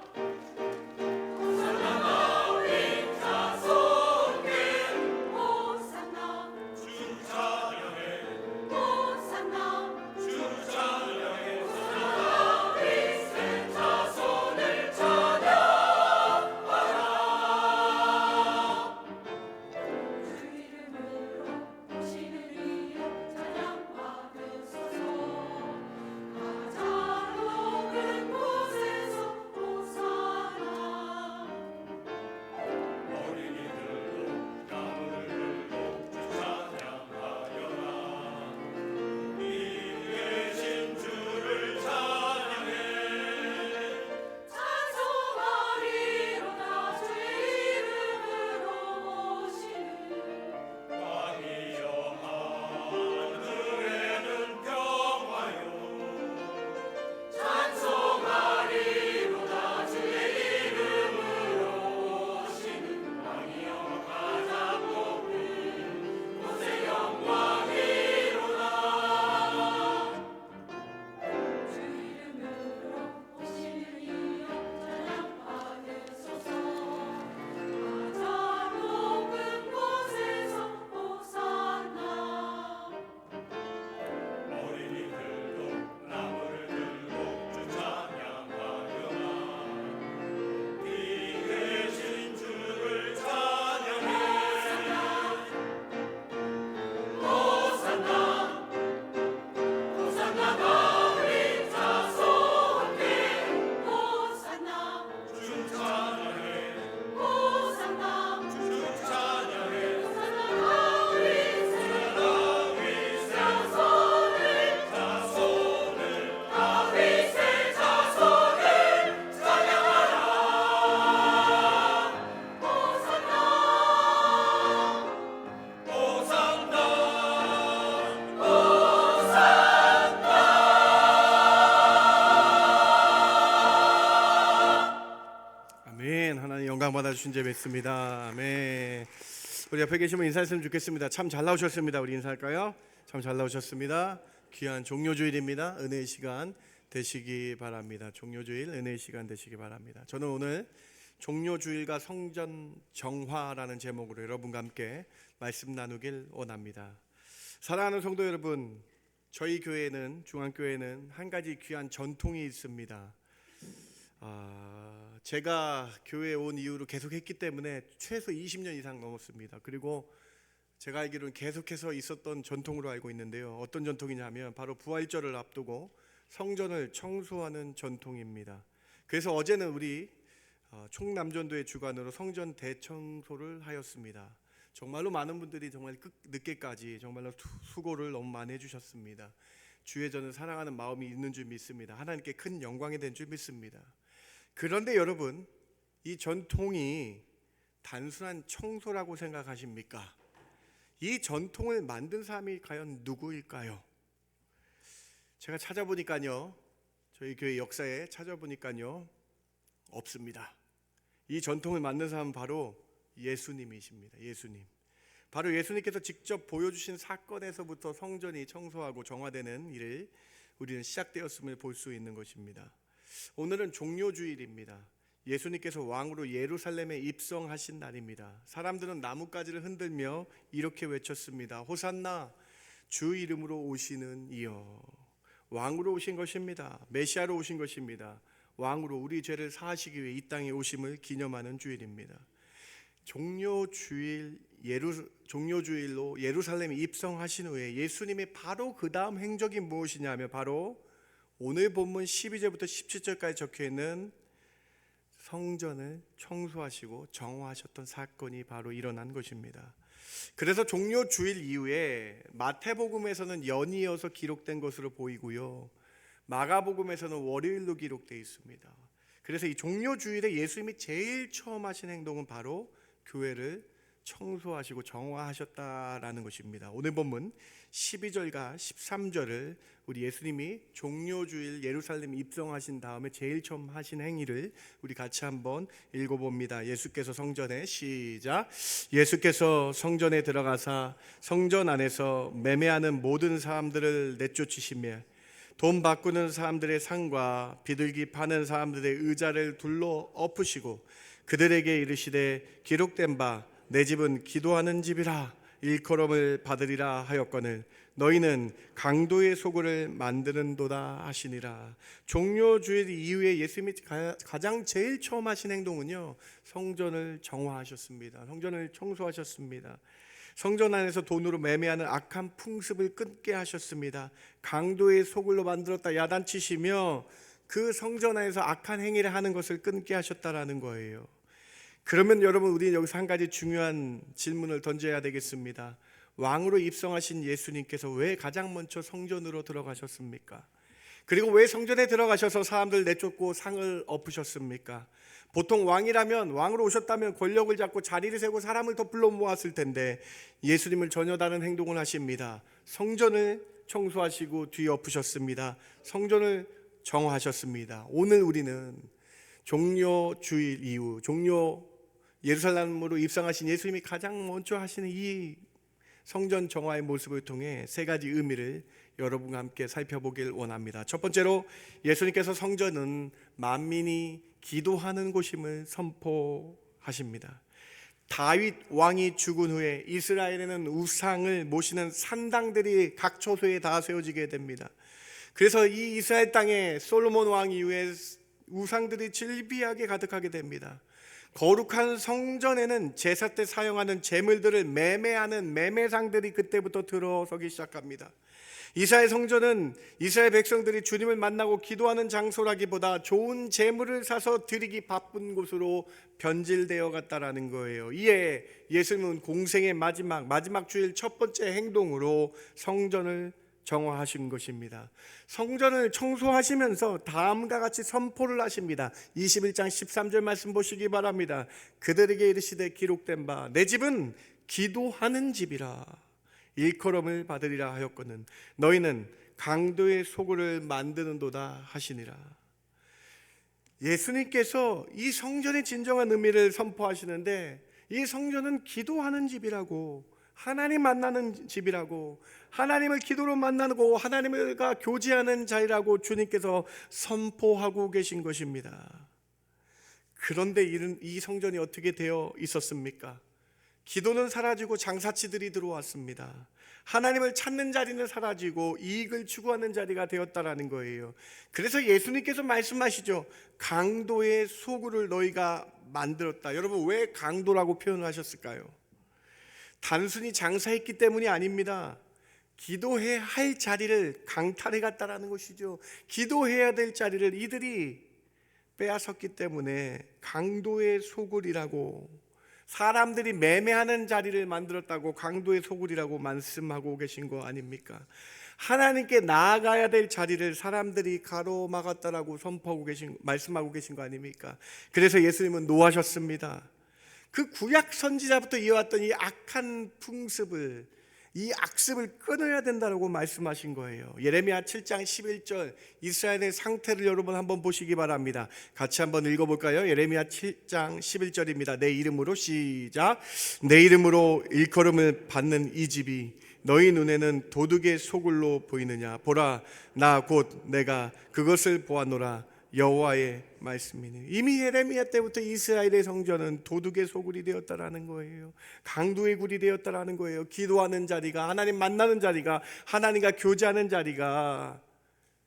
영광 받아주신 줄 믿습니다. 아멘. 우리 옆에 계시면 인사했으면 좋겠습니다. 참 잘 나오셨습니다. 우리 인사할까요? 참 잘 나오셨습니다. 귀한 종료주일입니다. 은혜의 시간 되시기 바랍니다. 종료주일 은혜의 시간 되시기 바랍니다. 저는 오늘 종료주일과 성전 정화라는 제목으로 여러분과 함께 말씀 나누길 원합니다. 사랑하는 성도 여러분, 저희 교회는, 중앙교회는 한 가지 귀한 전통이 있습니다. 제가 교회에 온 이후로 계속 했기 때문에 최소 20년 이상 넘었습니다. 그리고 제가 알기로는 계속해서 있었던 전통으로 알고 있는데요. 어떤 전통이냐면 바로 부활절을 앞두고 성전을 청소하는 전통입니다. 그래서 어제는 우리 총남전도의 주관으로 성전 대청소를 하였습니다. 정말로 많은 분들이 정말 늦게까지 정말로 수고를 너무 많이 해주셨습니다. 주의 저는 사랑하는 마음이 있는 줄 믿습니다. 하나님께 큰 영광이 된 줄 믿습니다. 그런데 여러분, 이 전통이 단순한 청소라고 생각하십니까? 이 전통을 만든 사람이 과연 누구일까요? 제가 찾아보니까요, 저희 교회 역사에 찾아보니까요, 없습니다. 이 전통을 만든 사람은 바로 예수님이십니다. 예수님. 바로 예수님께서 직접 보여주신 사건에서부터 성전이 청소하고 정화되는 일을 우리는 시작되었음을 볼 수 있는 것입니다. 오늘은 종료주일입니다. 예수님께서 왕으로 예루살렘에 입성하신 날입니다. 사람들은 나뭇가지를 흔들며 이렇게 외쳤습니다. 호산나, 주 이름으로 오시는 이여. 왕으로 오신 것입니다. 메시아로 오신 것입니다. 왕으로 우리 죄를 사하시기 위해 이 땅에 오심을 기념하는 주일입니다. 종료주일로 예루살렘에 입성하신 후에 예수님의 바로 그 다음 행적이 무엇이냐면 바로 오늘 본문 12절부터 17절까지 적혀있는 성전을 청소하시고 정화하셨던 사건이 바로 일어난 것입니다. 그래서 종료주일 이후에 마태복음에서는 연이어서 기록된 것으로 보이고요, 마가복음에서는 월요일로 기록되어 있습니다. 그래서 이 종료주일에 예수님이 제일 처음 하신 행동은 바로 교회를 청소하시고 정화하셨다라는 것입니다. 오늘 본문 12절과 13절을 우리 예수님이 종료주일 예루살렘 입성하신 다음에 제일 처음 하신 행위를 우리 같이 한번 읽어봅니다. 예수께서 성전에, 시작. 예수께서 성전에 들어가사 성전 안에서 매매하는 모든 사람들을 내쫓으시며 돈 바꾸는 사람들의 상과 비둘기 파는 사람들의 의자를 둘러 엎으시고 그들에게 이르시되 기록된 바 내 집은 기도하는 집이라 일컬음을 받으리라 하였거늘 너희는 강도의 소굴을 만드는도다 하시니라. 종료주일 이후에 예수님이 가장 제일 처음 하신 행동은요, 성전을 정화하셨습니다. 성전을 청소하셨습니다. 성전 안에서 돈으로 매매하는 악한 풍습을 끊게 하셨습니다. 강도의 소굴로 만들었다 야단치시며 그 성전 안에서 악한 행위를 하는 것을 끊게 하셨다라는 거예요. 그러면 여러분, 우리는 여기서 한 가지 중요한 질문을 던져야 되겠습니다. 왕으로 입성하신 예수님께서 왜 가장 먼저 성전으로 들어가셨습니까? 그리고 왜 성전에 들어가셔서 사람들 내쫓고 상을 엎으셨습니까? 보통 왕으로 오셨다면 권력을 잡고 자리를 세고 사람을 더 불러 모았을 텐데 예수님은 전혀 다른 행동을 하십니다. 성전을 청소하시고 뒤엎으셨습니다. 성전을 정화하셨습니다. 오늘 우리는 종료주일 이후 예루살렘으로 입성하신 예수님이 가장 먼저 하시는 이 성전 정화의 모습을 통해 세 가지 의미를 여러분과 함께 살펴보길 원합니다. 첫 번째로 예수님께서 성전은 만민이 기도하는 곳임을 선포하십니다. 다윗 왕이 죽은 후에 이스라엘에는 우상을 모시는 산당들이 각 처소에 다 세워지게 됩니다. 그래서 이 이스라엘 땅에 솔로몬 왕 이후에 우상들이 질비하게 가득하게 됩니다. 거룩한 성전에는 제사 때 사용하는 제물들을 매매하는 매매상들이 그때부터 들어서기 시작합니다. 이스라엘 성전은 이스라엘 백성들이 주님을 만나고 기도하는 장소라기보다 좋은 제물을 사서 드리기 바쁜 곳으로 변질되어 갔다라는 거예요. 이에 예수님은 공생의 마지막 주일 첫 번째 행동으로 성전을 정화하신 것입니다. 성전을 청소하시면서 다음과 같이 선포를 하십니다. 21장 13절 말씀 보시기 바랍니다. 그들에게 이르시되 기록된 바 내 집은 기도하는 집이라 일컬음을 받으리라 하였거늘 너희는 강도의 소굴을 만드는도다 하시니라. 예수님께서 이 성전의 진정한 의미를 선포하시는데, 이 성전은 기도하는 집이라고, 하나님 만나는 집이라고, 하나님을 기도로 만나고 하나님과 교제하는 자리라고 주님께서 선포하고 계신 것입니다. 그런데 이 성전이 어떻게 되어 있었습니까? 기도는 사라지고 장사치들이 들어왔습니다. 하나님을 찾는 자리는 사라지고 이익을 추구하는 자리가 되었다라는 거예요. 그래서 예수님께서 말씀하시죠. 강도의 소굴을 너희가 만들었다. 여러분, 왜 강도라고 표현하셨을까요? 단순히 장사했기 때문이 아닙니다. 기도해야 할 자리를 강탈해 갔다라는 것이죠. 기도해야 될 자리를 이들이 빼앗았기 때문에 강도의 소굴이라고, 사람들이 매매하는 자리를 만들었다고 강도의 소굴이라고 말씀하고 계신 거 아닙니까? 하나님께 나아가야 될 자리를 사람들이 가로막았다라고 말씀하고 계신 거 아닙니까? 그래서 예수님은 노하셨습니다. 그 구약 선지자부터 이어왔던 이 악한 풍습을, 이 악습을 끊어야 된다고 말씀하신 거예요. 예레미야 7장 11절, 이스라엘의 상태를 여러분 한번 보시기 바랍니다. 같이 한번 읽어볼까요? 예레미야 7장 11절입니다. 내 이름으로, 시작. 내 이름으로 일컬음을 받는 이 집이 너희 눈에는 도둑의 소굴로 보이느냐? 보라, 나 곧 내가 그것을 보았노라. 여호와의 말씀이니. 이미 예레미야 때부터 이스라엘의 성전은 도둑의 소굴이 되었다라는 거예요. 강도의 굴이 되었다라는 거예요. 기도하는 자리가, 하나님 만나는 자리가, 하나님과 교제하는 자리가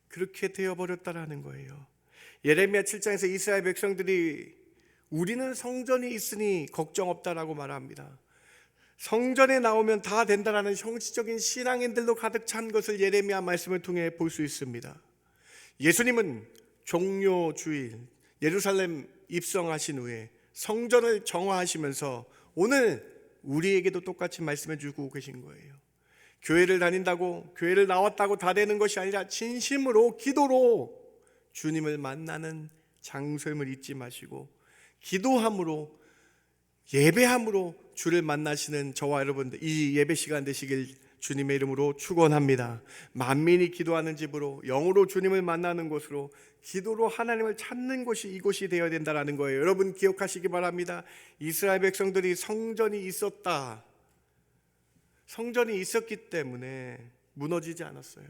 그렇게 되어버렸다라는 거예요. 예레미야 7장에서 이스라엘 백성들이 우리는 성전이 있으니 걱정 없다라고 말합니다. 성전에 나오면 다 된다라는 형식적인 신앙인들로 가득 찬 것을 예레미야 말씀을 통해 볼 수 있습니다. 예수님은 종료 주일 예루살렘 입성하신 후에 성전을 정화하시면서 오늘 우리에게도 똑같이 말씀해 주고 계신 거예요. 교회를 다닌다고, 교회를 나왔다고 다 되는 것이 아니라 진심으로 기도로 주님을 만나는 장소임을 잊지 마시고, 기도함으로, 예배함으로 주를 만나시는 저와 여러분들, 이 예배 시간 되시길 주님의 이름으로 축원합니다. 만민이 기도하는 집으로, 영으로 주님을 만나는 곳으로, 기도로 하나님을 찾는 곳이 이곳이 되어야 된다는 거예요. 여러분 기억하시기 바랍니다. 이스라엘 백성들이 성전이 있었다, 성전이 있었기 때문에 무너지지 않았어요.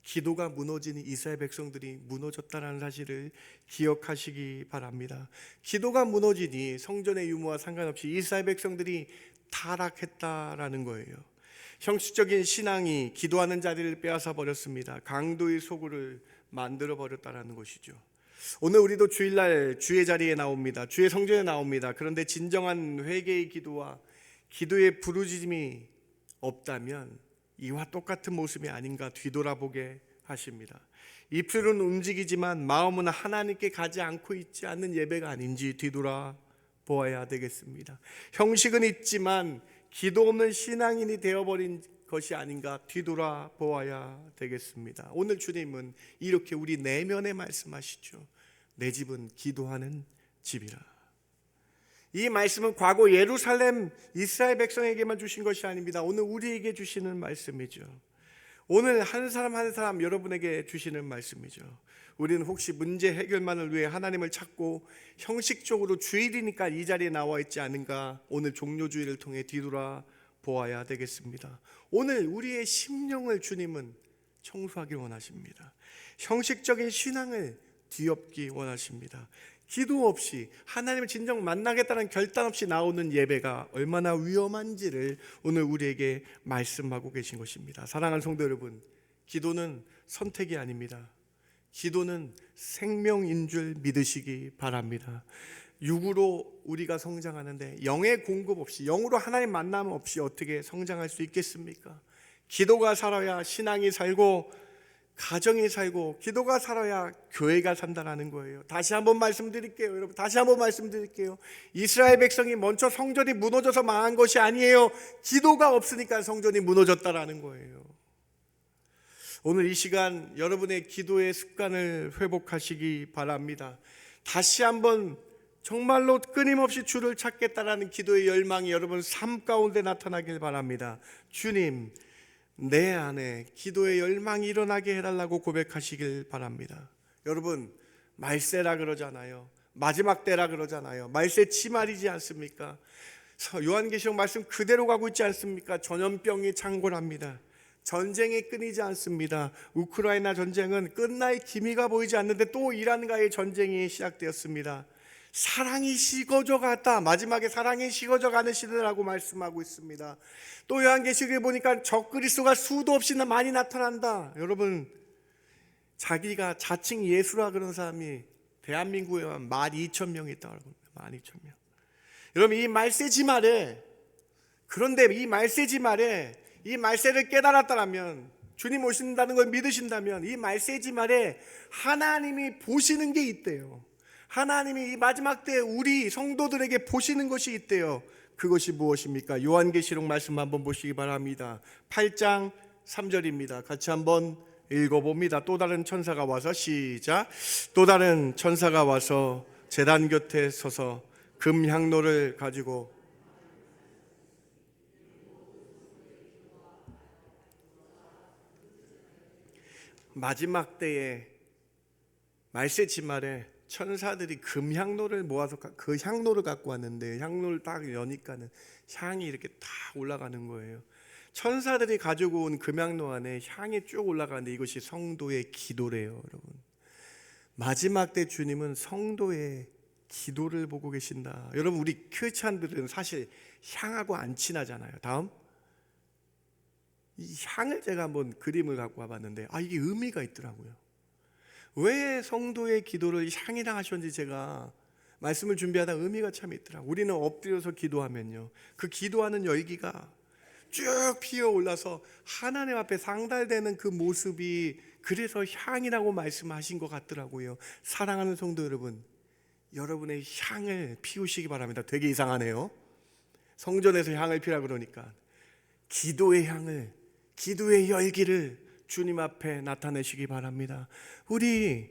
기도가 무너지니 이스라엘 백성들이 무너졌다는 사실을 기억하시기 바랍니다. 기도가 무너지니 성전의 유무와 상관없이 이스라엘 백성들이 타락했다라는 거예요. 형식적인 신앙이 기도하는 자리를 빼앗아 버렸습니다. 강도의 소굴을 만들어 버렸다라는 것이죠. 오늘 우리도 주일날 주의 자리에 나옵니다. 주의 성전에 나옵니다. 그런데 진정한 회개의 기도와 기도의 부르짖음이 없다면 이와 똑같은 모습이 아닌가 뒤돌아보게 하십니다. 입술은 움직이지만 마음은 하나님께 가지 않고 있지 않는 예배가 아닌지 뒤돌아보아야 되겠습니다. 형식은 있지만 기도 없는 신앙인이 되어버린 것이 아닌가 뒤돌아보아야 되겠습니다. 오늘 주님은 이렇게 우리 내면에 말씀하시죠. 내 집은 기도하는 집이라. 이 말씀은 과거 예루살렘 이스라엘 백성에게만 주신 것이 아닙니다. 오늘 우리에게 주시는 말씀이죠. 오늘 한 사람 한 사람 여러분에게 주시는 말씀이죠. 우리는 혹시 문제 해결만을 위해 하나님을 찾고 형식적으로 주일이니까 이 자리에 나와 있지 않은가, 오늘 종료주일을 통해 뒤돌아보아야 되겠습니다. 오늘 우리의 심령을 주님은 청소하기 원하십니다. 형식적인 신앙을 뒤엎기 원하십니다. 기도 없이 하나님을 진정 만나겠다는 결단 없이 나오는 예배가 얼마나 위험한지를 오늘 우리에게 말씀하고 계신 것입니다. 사랑하는 성도 여러분, 기도는 선택이 아닙니다. 기도는 생명인 줄 믿으시기 바랍니다. 육으로 우리가 성장하는데 영의 공급 없이, 영으로 하나님 만남 없이 어떻게 성장할 수 있겠습니까? 기도가 살아야 신앙이 살고 가정이 살고, 기도가 살아야 교회가 산다는 거예요. 다시 한번 말씀드릴게요. 여러분, 다시 한번 말씀드릴게요. 이스라엘 백성이 먼저 성전이 무너져서 망한 것이 아니에요. 기도가 없으니까 성전이 무너졌다라는 거예요. 오늘 이 시간 여러분의 기도의 습관을 회복하시기 바랍니다. 다시 한번 정말로 끊임없이 주를 찾겠다라는 기도의 열망이 여러분 삶 가운데 나타나길 바랍니다. 주님, 내 안에 기도의 열망이 일어나게 해달라고 고백하시길 바랍니다. 여러분, 말세라 그러잖아요. 마지막 때라 그러잖아요. 말세 치말이지 않습니까? 요한계시록 말씀 그대로 가고 있지 않습니까? 전염병이 창궐합니다. 전쟁이 끊이지 않습니다. 우크라이나 전쟁은 끝날 기미가 보이지 않는데 또 이란과의 전쟁이 시작되었습니다. 사랑이 식어져 갔다. 마지막에 사랑이 식어져 가는 시대라고 말씀하고 있습니다. 또 요한계시록에 보니까 적그리스도가 수도 없이 많이 나타난다. 여러분, 자기가 자칭 예수라 그런 사람이 대한민국에만 12,000명이 있다고 합니다. 12,000명. 여러분, 이 말세지 말에, 그런데 이 말세지 말에 이 말세를 깨달았다면, 주님 오신다는 걸 믿으신다면 이 말세지 말에 하나님이 보시는 게 있대요. 하나님이 이 마지막 때 우리 성도들에게 보시는 것이 있대요. 그것이 무엇입니까? 요한계시록 말씀 한번 보시기 바랍니다. 8장 3절입니다. 같이 한번 읽어봅니다. 또 다른 천사가 와서, 시작. 또 다른 천사가 와서 제단 곁에 서서 금향로를 가지고 마지막 때에 말세 치말에 천사들이 금향로를 모아서 그 향로를 갖고 왔는데, 향로를 딱 여니까는 향이 이렇게 다 올라가는 거예요. 천사들이 가지고 온 금향로 안에 향이 쭉 올라가는데 이것이 성도의 기도래요. 여러분, 마지막 때 주님은 성도의 기도를 보고 계신다. 여러분, 우리 크리스찬들은 사실 향하고 안 친하잖아요. 다음, 이 향을 제가 한번 그림을 갖고 와봤는데 이게 의미가 있더라고요. 왜 성도의 기도를 향이랑 하셨는지 제가 말씀을 준비하다 의미가 참 있더라고요. 우리는 엎드려서 기도하면요, 그 기도하는 열기가 쭉 피어올라서 하나님 앞에 상달되는 그 모습이, 그래서 향이라고 말씀하신 것 같더라고요. 사랑하는 성도 여러분, 여러분의 향을 피우시기 바랍니다. 되게 이상하네요. 성전에서 향을 피라 그러니까 기도의 향을, 기도의 열기를 주님 앞에 나타내시기 바랍니다. 우리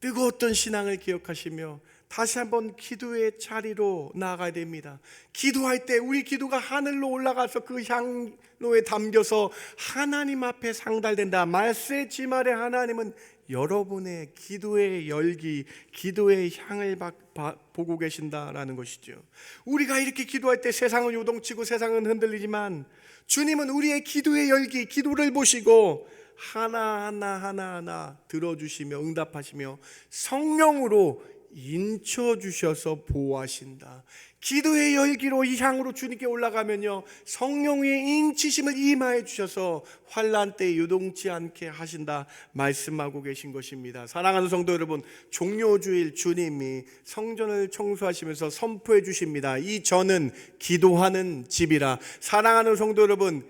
뜨거웠던 신앙을 기억하시며 다시 한번 기도의 자리로 나아가야 됩니다. 기도할 때 우리 기도가 하늘로 올라가서 그 향로에 담겨서 하나님 앞에 상달된다. 말세 지말에 하나님은 여러분의 기도의 열기, 기도의 향을 보고 계신다라는 것이죠. 우리가 이렇게 기도할 때 세상은 요동치고 세상은 흔들리지만 주님은 우리의 기도의 열기, 기도를 보시고 하나하나 들어주시며 응답하시며 성령으로 인쳐주셔서 보호하신다. 기도의 열기로 이 향으로 주님께 올라가면요, 성령의 인치심을 임하여 주셔서 환난 때 요동치 않게 하신다 말씀하고 계신 것입니다. 사랑하는 성도 여러분, 종료주일 주님이 성전을 청소하시면서 선포해 주십니다. 이 전은 기도하는 집이라. 사랑하는 성도 여러분,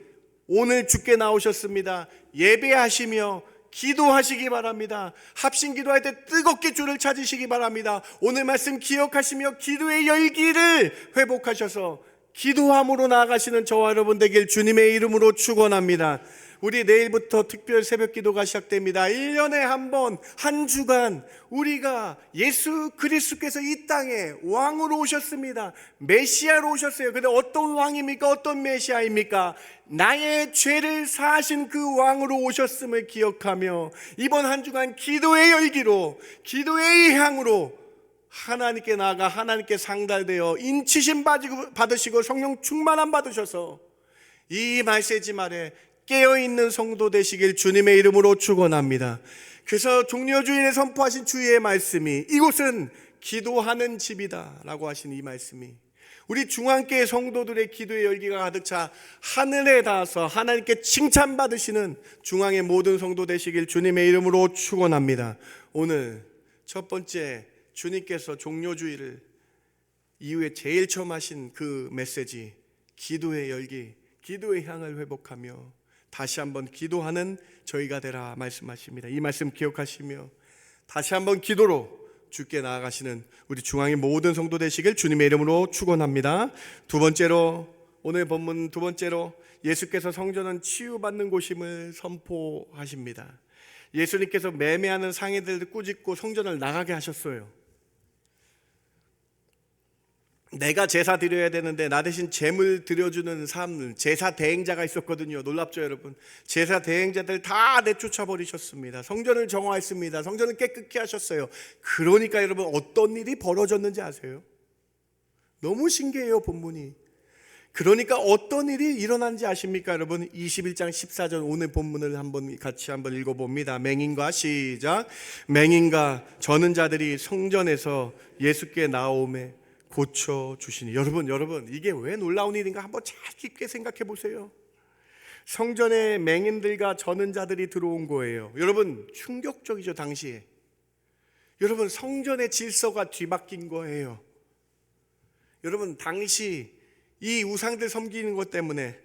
오늘 주께 나오셨습니다. 예배하시며 기도하시기 바랍니다. 합심 기도할 때 뜨겁게 주를 찾으시기 바랍니다. 오늘 말씀 기억하시며 기도의 열기를 회복하셔서 기도함으로 나아가시는 저와 여러분 되길 주님의 이름으로 축원합니다. 우리 내일부터 특별 새벽 기도가 시작됩니다. 1년에 한 번, 한 주간 우리가 예수 그리스도께서 이 땅에 왕으로 오셨습니다. 메시아로 오셨어요. 근데 어떤 왕입니까? 어떤 메시아입니까? 나의 죄를 사하신 그 왕으로 오셨음을 기억하며 이번 한 주간 기도의 열기로, 기도의 향으로 하나님께 나아가 하나님께 상달되어 인치심 받으시고 성령 충만함 받으셔서 이 말세지 말에 깨어있는 성도 되시길 주님의 이름으로 축원합니다. 그래서 종려주일에 선포하신 주의 말씀이, 이곳은 기도하는 집이다 라고 하신 이 말씀이 우리 중앙교회 성도들의 기도의 열기가 가득 차 하늘에 닿아서 하나님께 칭찬받으시는 중앙의 모든 성도 되시길 주님의 이름으로 축원합니다. 오늘 첫 번째, 주님께서 종료주일을 이후에 제일 처음 하신 그 메시지, 기도의 열기, 기도의 향을 회복하며 다시 한번 기도하는 저희가 되라 말씀하십니다. 이 말씀 기억하시며 다시 한번 기도로 주께 나아가시는 우리 중앙의 모든 성도 되시길 주님의 이름으로 축원합니다. 두 번째로, 오늘 본문 두 번째로, 예수께서 성전은 치유받는 곳임을 선포하십니다. 예수님께서 매매하는 상인들을 꾸짖고 성전을 나가게 하셨어요. 내가 제사 드려야 되는데 나 대신 제물 드려주는 사람들, 제사 대행자가 있었거든요. 놀랍죠 여러분? 제사 대행자들 다 내쫓아 버리셨습니다. 성전을 정화했습니다. 성전을 깨끗게 하셨어요. 그러니까 여러분 어떤 일이 벌어졌는지 아세요? 너무 신기해요 본문이. 그러니까 어떤 일이 일어난지 아십니까 여러분? 21장 14절 오늘 본문을 같이 한번 읽어봅니다. 맹인과 시작. 맹인과 저는 자들이 성전에서 예수께 나오매 고쳐주시니. 여러분 이게 왜 놀라운 일인가 한번 잘 깊게 생각해 보세요. 성전에 맹인들과 저는 자들이 들어온 거예요. 여러분 충격적이죠 당시에. 여러분 성전의 질서가 뒤바뀐 거예요. 여러분 당시 이 우상들 섬기는 것 때문에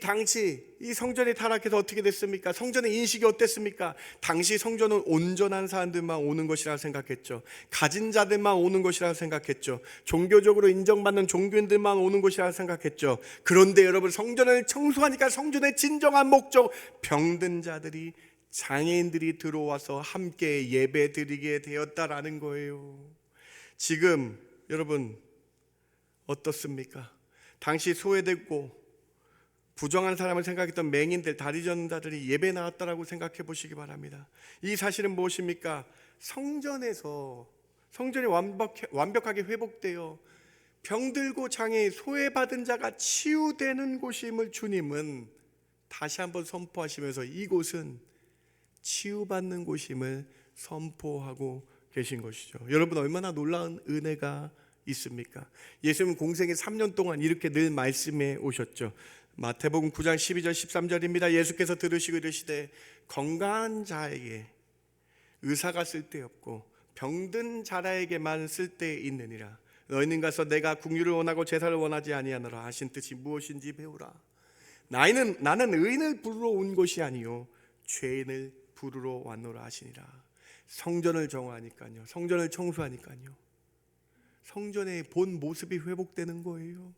당시 이 성전이 타락해서 어떻게 됐습니까? 성전의 인식이 어땠습니까? 당시 성전은 온전한 사람들만 오는 것이라 생각했죠. 가진 자들만 오는 것이라 생각했죠. 종교적으로 인정받는 종교인들만 오는 것이라 생각했죠. 그런데 여러분 성전을 청소하니까 성전의 진정한 목적, 병든 자들이, 장애인들이 들어와서 함께 예배 드리게 되었다라는 거예요. 지금 여러분 어떻습니까? 당시 소외됐고 부정한 사람을 생각했던 맹인들, 다리 저는 자들이 예배 나왔다라고 생각해 보시기 바랍니다. 이 사실은 무엇입니까? 성전이 완벽하게 회복되어 병들고 장애인, 소외받은 자가 치유되는 곳임을 주님은 다시 한번 선포하시면서 이곳은 치유받는 곳임을 선포하고 계신 것이죠. 여러분 얼마나 놀라운 은혜가 있습니까? 예수님은 공생의 3년 동안 이렇게 늘 말씀해 오셨죠. 마태복음 9장 12절 13절입니다. 예수께서 들으시고 이르시되 건강한 자에게 의사가 쓸데없고 병든 자라에게만 쓸데 있느니라. 너희는 가서 내가 궁유를 원하고 제사를 원하지 아니하노라 하신 뜻이 무엇인지 배우라. 나는 의인을 부르러 온 것이 아니요 죄인을 부르러 왔노라 하시니라. 성전을 정화하니까요, 성전을 청소하니까요, 성전의 본 모습이 회복되는 거예요.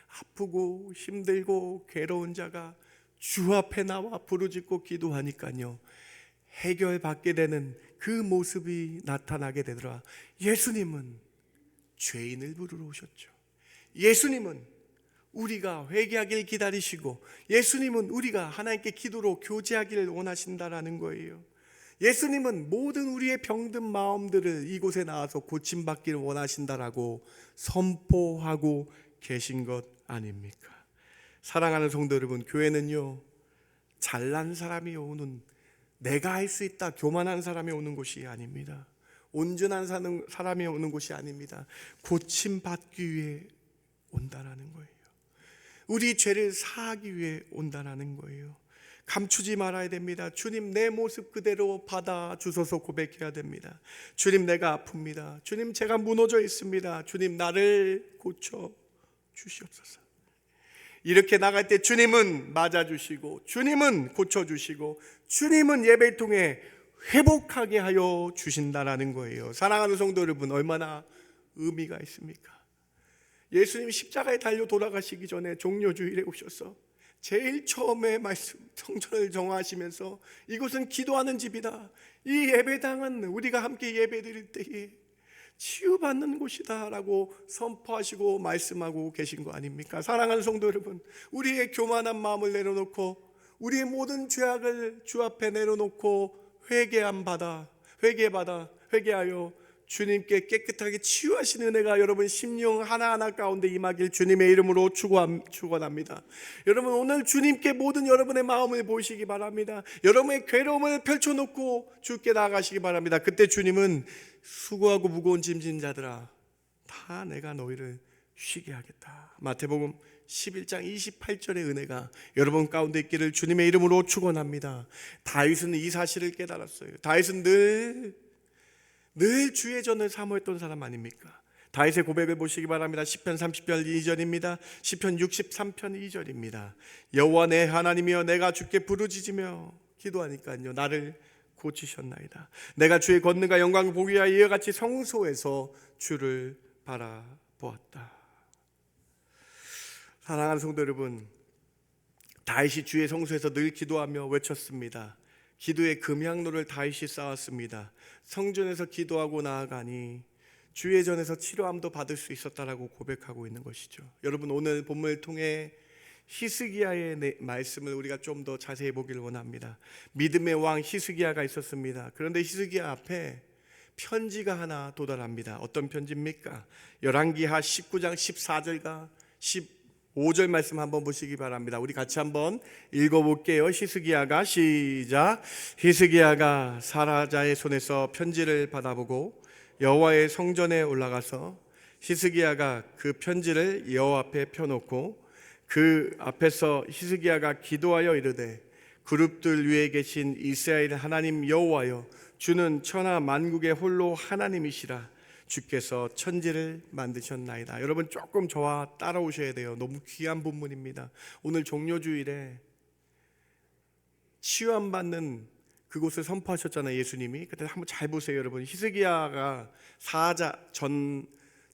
아프고 힘들고 괴로운 자가 주 앞에 나와 부르짖고 기도하니까요, 해결받게 되는 그 모습이 나타나게 되더라. 예수님은 죄인을 부르러 오셨죠. 예수님은 우리가 회개하길 기다리시고, 예수님은 우리가 하나님께 기도로 교제하기를 원하신다라는 거예요. 예수님은 모든 우리의 병든 마음들을 이곳에 나와서 고침받기를 원하신다라고 선포하고 계신 것 아닙니까? 사랑하는 성도 여러분, 교회는요 잘난 사람이 오는, 내가 할 수 있다 교만한 사람이 오는 곳이 아닙니다. 온전한 사람이 오는 곳이 아닙니다. 고침받기 위해 온다라는 거예요. 우리 죄를 사하기 위해 온다라는 거예요. 감추지 말아야 됩니다. 주님 내 모습 그대로 받아주소서 고백해야 됩니다. 주님 내가 아픕니다. 주님 제가 무너져 있습니다. 주님 나를 고쳐 주시옵소서. 이렇게 나갈 때 주님은 맞아주시고, 주님은 고쳐주시고, 주님은 예배를 통해 회복하게 하여 주신다라는 거예요. 사랑하는 성도 여러분, 얼마나 의미가 있습니까? 예수님 십자가에 달려 돌아가시기 전에 종료주일에 오셔서 제일 처음에 말씀, 성전을 정화하시면서 이곳은 기도하는 집이다, 이 예배당은 우리가 함께 예배 드릴 때에 치유받는 곳이다 라고 선포하시고 말씀하고 계신 거 아닙니까? 사랑하는 성도 여러분, 우리의 교만한 마음을 내려놓고 우리의 모든 죄악을 주 앞에 내려놓고 회개하여 주님께 깨끗하게 치유하시는 은혜가 여러분 심령 하나하나 가운데 임하길 주님의 이름으로 축원합니다. 여러분 오늘 주님께 모든 여러분의 마음을 보이시기 바랍니다. 여러분의 괴로움을 펼쳐놓고 주께 나아가시기 바랍니다. 그때 주님은 수고하고 무거운 짐진 자들아, 다 내가 너희를 쉬게 하겠다. 마태복음 11장 28절의 은혜가 여러분 가운데 있기를 주님의 이름으로 축원합니다. 다윗은 이 사실을 깨달았어요. 다윗은 늘 주의 전을 사모했던 사람 아닙니까? 다윗의 고백을 보시기 바랍니다. 시편 30편 2절입니다. 시편 63편 2절입니다. 여호와 내 하나님이여 내가 주께 부르짖으며 기도하니까요 나를 고치셨나이다. 내가 주의 권능과 영광을 보기 위하여 이와 같이 성소에서 주를 바라보았다. 사랑하는 성도 여러분, 다윗이 주의 성소에서 늘 기도하며 외쳤습니다. 기도의 금향로를 다윗이 쌓았습니다. 성전에서 기도하고 나아가니 주의전에서 치료함도 받을 수 있었다라고 고백하고 있는 것이죠. 여러분, 오늘 본문을 통해 히스기야의 말씀을 우리가 좀 더 자세히 보기를 원합니다. 믿음의 왕 히스기야가 있었습니다. 그런데 히스기야 앞에 편지가 하나 도달합니다. 어떤 편지입니까? 열왕기하 19장 14절과 15절 말씀 한번 보시기 바랍니다. 우리 같이 한번 읽어볼게요. 히스기야가 시작. 히스기야가 사라자의 손에서 편지를 받아보고 여호와의 성전에 올라가서 히스기야가 그 편지를 여호와 앞에 펴놓고 그 앞에서 히스기야가 기도하여 이르되 그룹들 위에 계신 이스라엘 하나님 여호와여, 주는 천하 만국의 홀로 하나님이시라. 주께서 천지를 만드셨나이다. 여러분, 조금 저와 따라오셔야 돼요. 너무 귀한 본문입니다. 오늘 종료주일에 치유함 받는 그곳을 선포하셨잖아요, 예수님이. 그때 한번 잘 보세요, 여러분. 히스기야가 사자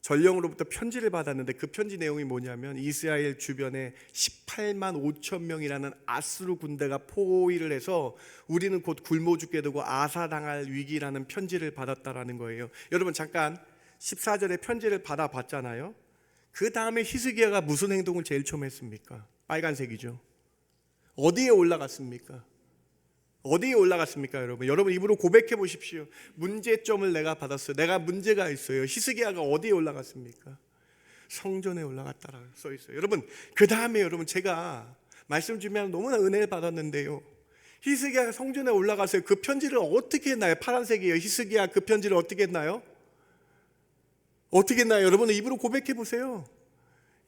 전령으로부터 편지를 받았는데 그 편지 내용이 뭐냐면 이스라엘 주변에 18만 5천 명이라는 아수르 군대가 포위를 해서 우리는 곧 굶어 죽게 되고 아사당할 위기라는 편지를 받았다라는 거예요. 여러분, 잠깐 14절에 편지를 받아봤잖아요. 그 다음에 히스기야가 무슨 행동을 제일 처음 했습니까? 빨간색이죠. 어디에 올라갔습니까? 어디에 올라갔습니까, 여러분? 여러분 입으로 고백해 보십시오. 문제점을 내가 받았어요. 내가 문제가 있어요. 히스기야가 어디에 올라갔습니까? 성전에 올라갔다라고 써 있어요. 여러분, 그 다음에 여러분, 제가 말씀 주면 너무나 은혜를 받았는데요. 히스기야가 성전에 올라가서요. 그 편지를 어떻게 했나요? 파란색이에요. 히스기야 그 편지를 어떻게 했나요? 어떻게 했나요? 여러분 입으로 고백해 보세요.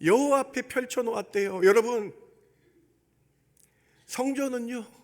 여호와 앞에 펼쳐 놓았대요. 여러분, 성전은요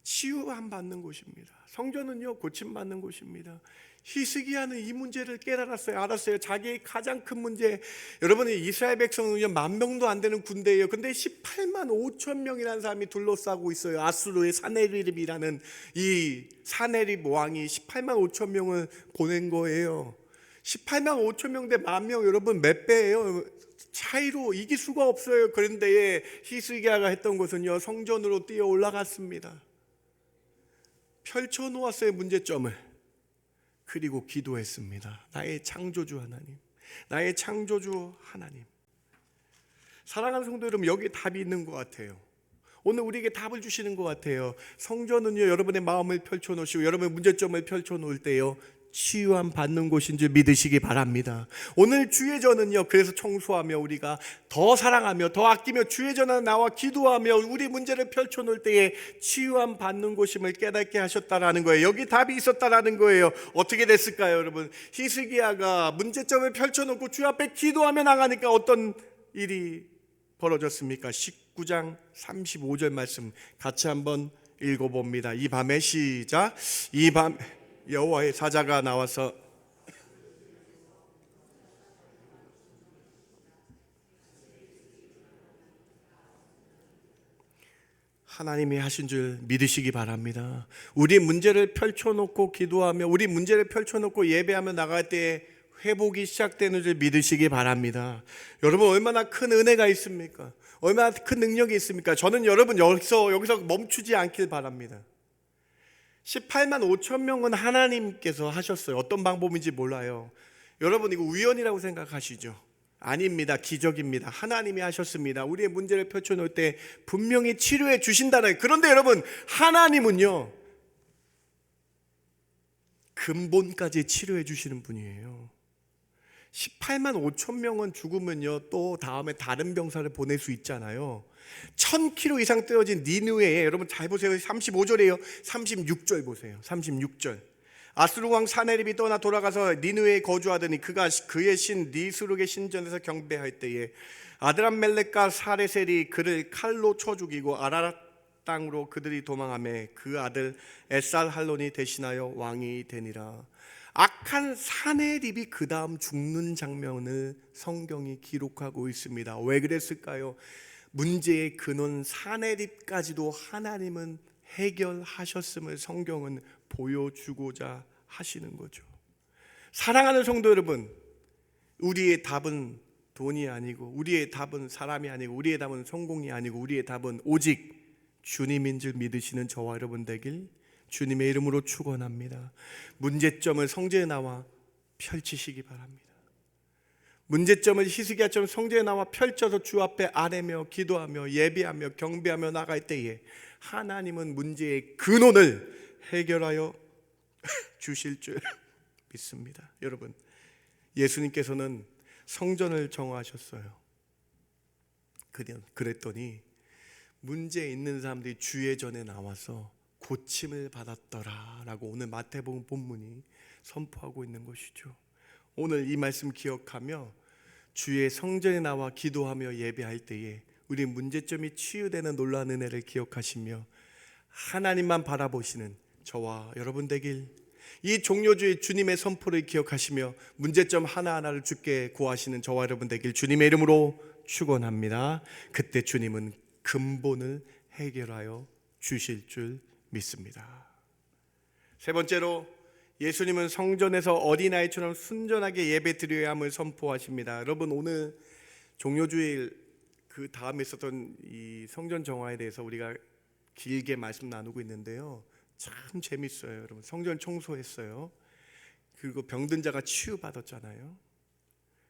치유함 받는 곳입니다. 성전은요 고침 받는 곳입니다. 히스기야는 이 문제를 깨달았어요. 알았어요. 자기의 가장 큰 문제, 여러분이 이스라엘 백성은 10,000명도 안 되는 군대예요. 근데 18만 5천 명이라는 사람이 둘러싸고 있어요. 아수르의 사네립이라는 이 사네립 왕이 18만 5천 명을 보낸 거예요. 18만 5천 명 대 10,000명, 여러분 몇 배예요? 차이로 이길 수가 없어요. 그런데 히스기야가 했던 것은요, 성전으로 뛰어 올라갔습니다. 펼쳐 놓았어요, 문제점을. 그리고 기도했습니다. 나의 창조주 하나님, 나의 창조주 하나님. 사랑하는 성도 여러분, 여기에 답이 있는 것 같아요. 오늘 우리에게 답을 주시는 것 같아요. 성전은요, 여러분의 마음을 펼쳐 놓으시고 여러분의 문제점을 펼쳐 놓을 때요, 치유함 받는 곳인 줄 믿으시기 바랍니다. 오늘 주의 전은요, 그래서 청소하며 우리가 더 사랑하며 더 아끼며 주의 전에 나와 기도하며 우리 문제를 펼쳐놓을 때에 치유함 받는 곳임을 깨닫게 하셨다라는 거예요. 여기 답이 있었다라는 거예요. 어떻게 됐을까요, 여러분? 히스기야가 문제점을 펼쳐놓고 주 앞에 기도하며 나가니까 어떤 일이 벌어졌습니까? 19장 35절 말씀 같이 한번 읽어봅니다. 이 밤에 시작. 이 밤 여호와의 사자가 나와서 하나님이 하신 줄 믿으시기 바랍니다. 우리 문제를 펼쳐놓고 기도하며 우리 문제를 펼쳐놓고 예배하며 나갈 때 회복이 시작되는 줄 믿으시기 바랍니다. 여러분, 얼마나 큰 은혜가 있습니까? 얼마나 큰 능력이 있습니까? 저는 여러분 여기서 멈추지 않길 바랍니다. 18만 5천 명은 하나님께서 하셨어요. 어떤 방법인지 몰라요. 여러분, 이거 우연이라고 생각하시죠? 아닙니다. 기적입니다. 하나님이 하셨습니다. 우리의 문제를 펼쳐놓을 때 분명히 치료해 주신다는. 그런데 여러분, 하나님은요 근본까지 치료해 주시는 분이에요. 18만 5천 명은 죽으면요 또 다음에 다른 병사를 보낼 수 있잖아요. 1000km 이상 떨어진 니느웨에, 여러분 잘 보세요. 35절이에요. 36절 보세요. 36절. 아수르 왕 사네립이 떠나 돌아가서 니느웨에 거주하더니 그가 그의 신 니스룩의 신전에서 경배할 때에 아드람멜렉과 사레셀이 그를 칼로 쳐 죽이고 아라랏 땅으로 그들이 도망하며 그 아들 에살할론이 대신하여 왕이 되니라. 악한 사네립이 그 다음 죽는 장면을 성경이 기록하고 있습니다. 왜 그랬을까요? 문제의 근원 사네립까지도 하나님은 해결하셨음을 성경은 보여주고자 하시는 거죠. 사랑하는 성도 여러분, 우리의 답은 돈이 아니고 우리의 답은 사람이 아니고 우리의 답은 성공이 아니고 우리의 답은 오직 주님인 줄 믿으시는 저와 여러분 되길 주님의 이름으로 축원합니다. 문제점을 성전에 나와 펼치시기 바랍니다. 문제점을 희스기야처럼 성전에 나와 펼쳐서 주 앞에 아뢰며 기도하며 예배하며 경배하며 나갈 때에 하나님은 문제의 근원을 해결하여 주실 줄 믿습니다. 여러분, 예수님께서는 성전을 정하셨어요. 그랬더니 문제 있는 사람들이 주의 전에 나와서 고침을 받았더라라고 오늘 마태복음 본문이 선포하고 있는 것이죠. 오늘 이 말씀 기억하며 주의 성전에 나와 기도하며 예배할 때에 우리 문제점이 치유되는 놀라운 은혜를 기억하시며 하나님만 바라보시는 저와 여러분 되길, 이 종료주의 주님의 선포를 기억하시며 문제점 하나하나를 주께 고하시는 저와 여러분 되길 주님의 이름으로 축원합니다. 그때 주님은 근본을 해결하여 주실 줄 믿습니다. 세 번째로, 예수님은 성전에서 어린아이처럼 순전하게 예배 드려야 함을 선포하십니다. 여러분, 오늘 종료주일 그 다음에 있었던 이 성전 정화에 대해서 우리가 길게 말씀 나누고 있는데요, 참 재밌어요. 여러분, 성전 청소했어요. 그리고 병든 자가 치유받았잖아요.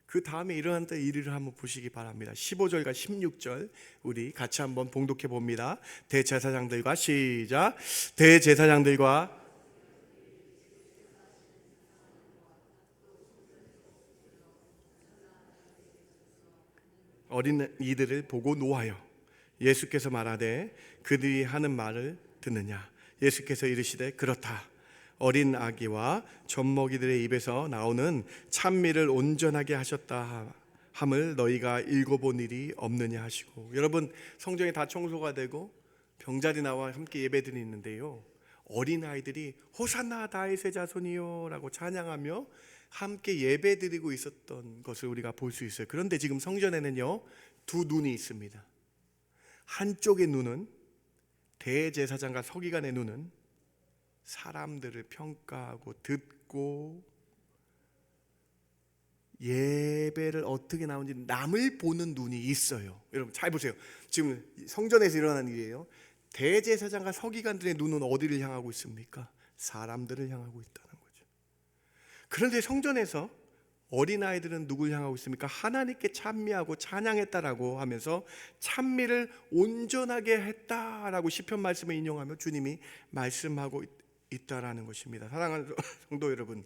그 다음에 일어났던 일을 한번 보시기 바랍니다. 15절과 16절 우리 같이 한번 봉독해 봅니다. 대제사장들과 시작. 대제사장들과 어린 이들을 보고 노하여 예수께서 말하되 그들이 하는 말을 듣느냐. 예수께서 이르시되 그렇다. 어린 아기와 젖먹이들의 입에서 나오는 찬미를 온전하게 하셨다 함을 너희가 읽어본 일이 없느냐 하시고, 여러분, 성전이 다 청소가 되고 병자리 나와 함께 예배드리는 있는데요, 어린아이들이 호산나 다윗의 자손이요 라고 찬양하며 함께 예배드리고 있었던 것을 우리가 볼 수 있어요. 그런데 지금 성전에는요, 두 눈이 있습니다. 한쪽의 눈은, 대제사장과 서기관의 눈은 사람들을 평가하고 듣고 예배를 어떻게 나오는지 남을 보는 눈이 있어요. 여러분 잘 보세요. 지금 성전에서 일어난 일이에요. 대제사장과 서기관들의 눈은 어디를 향하고 있습니까? 사람들을 향하고 있다는 거죠. 그런데 성전에서 어린아이들은 누굴 향하고 있습니까? 하나님께 찬미하고 찬양했다라고 하면서 찬미를 온전하게 했다라고 시편 말씀을 인용하며 주님이 말씀하고 있다라는 것입니다. 사랑하는 성도 여러분,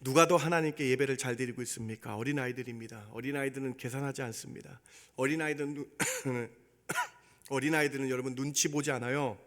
누가 더 하나님께 예배를 잘 드리고 있습니까? 어린아이들입니다. 어린아이들은 계산하지 않습니다. 어린아이들은 여러분 눈치 보지 않아요.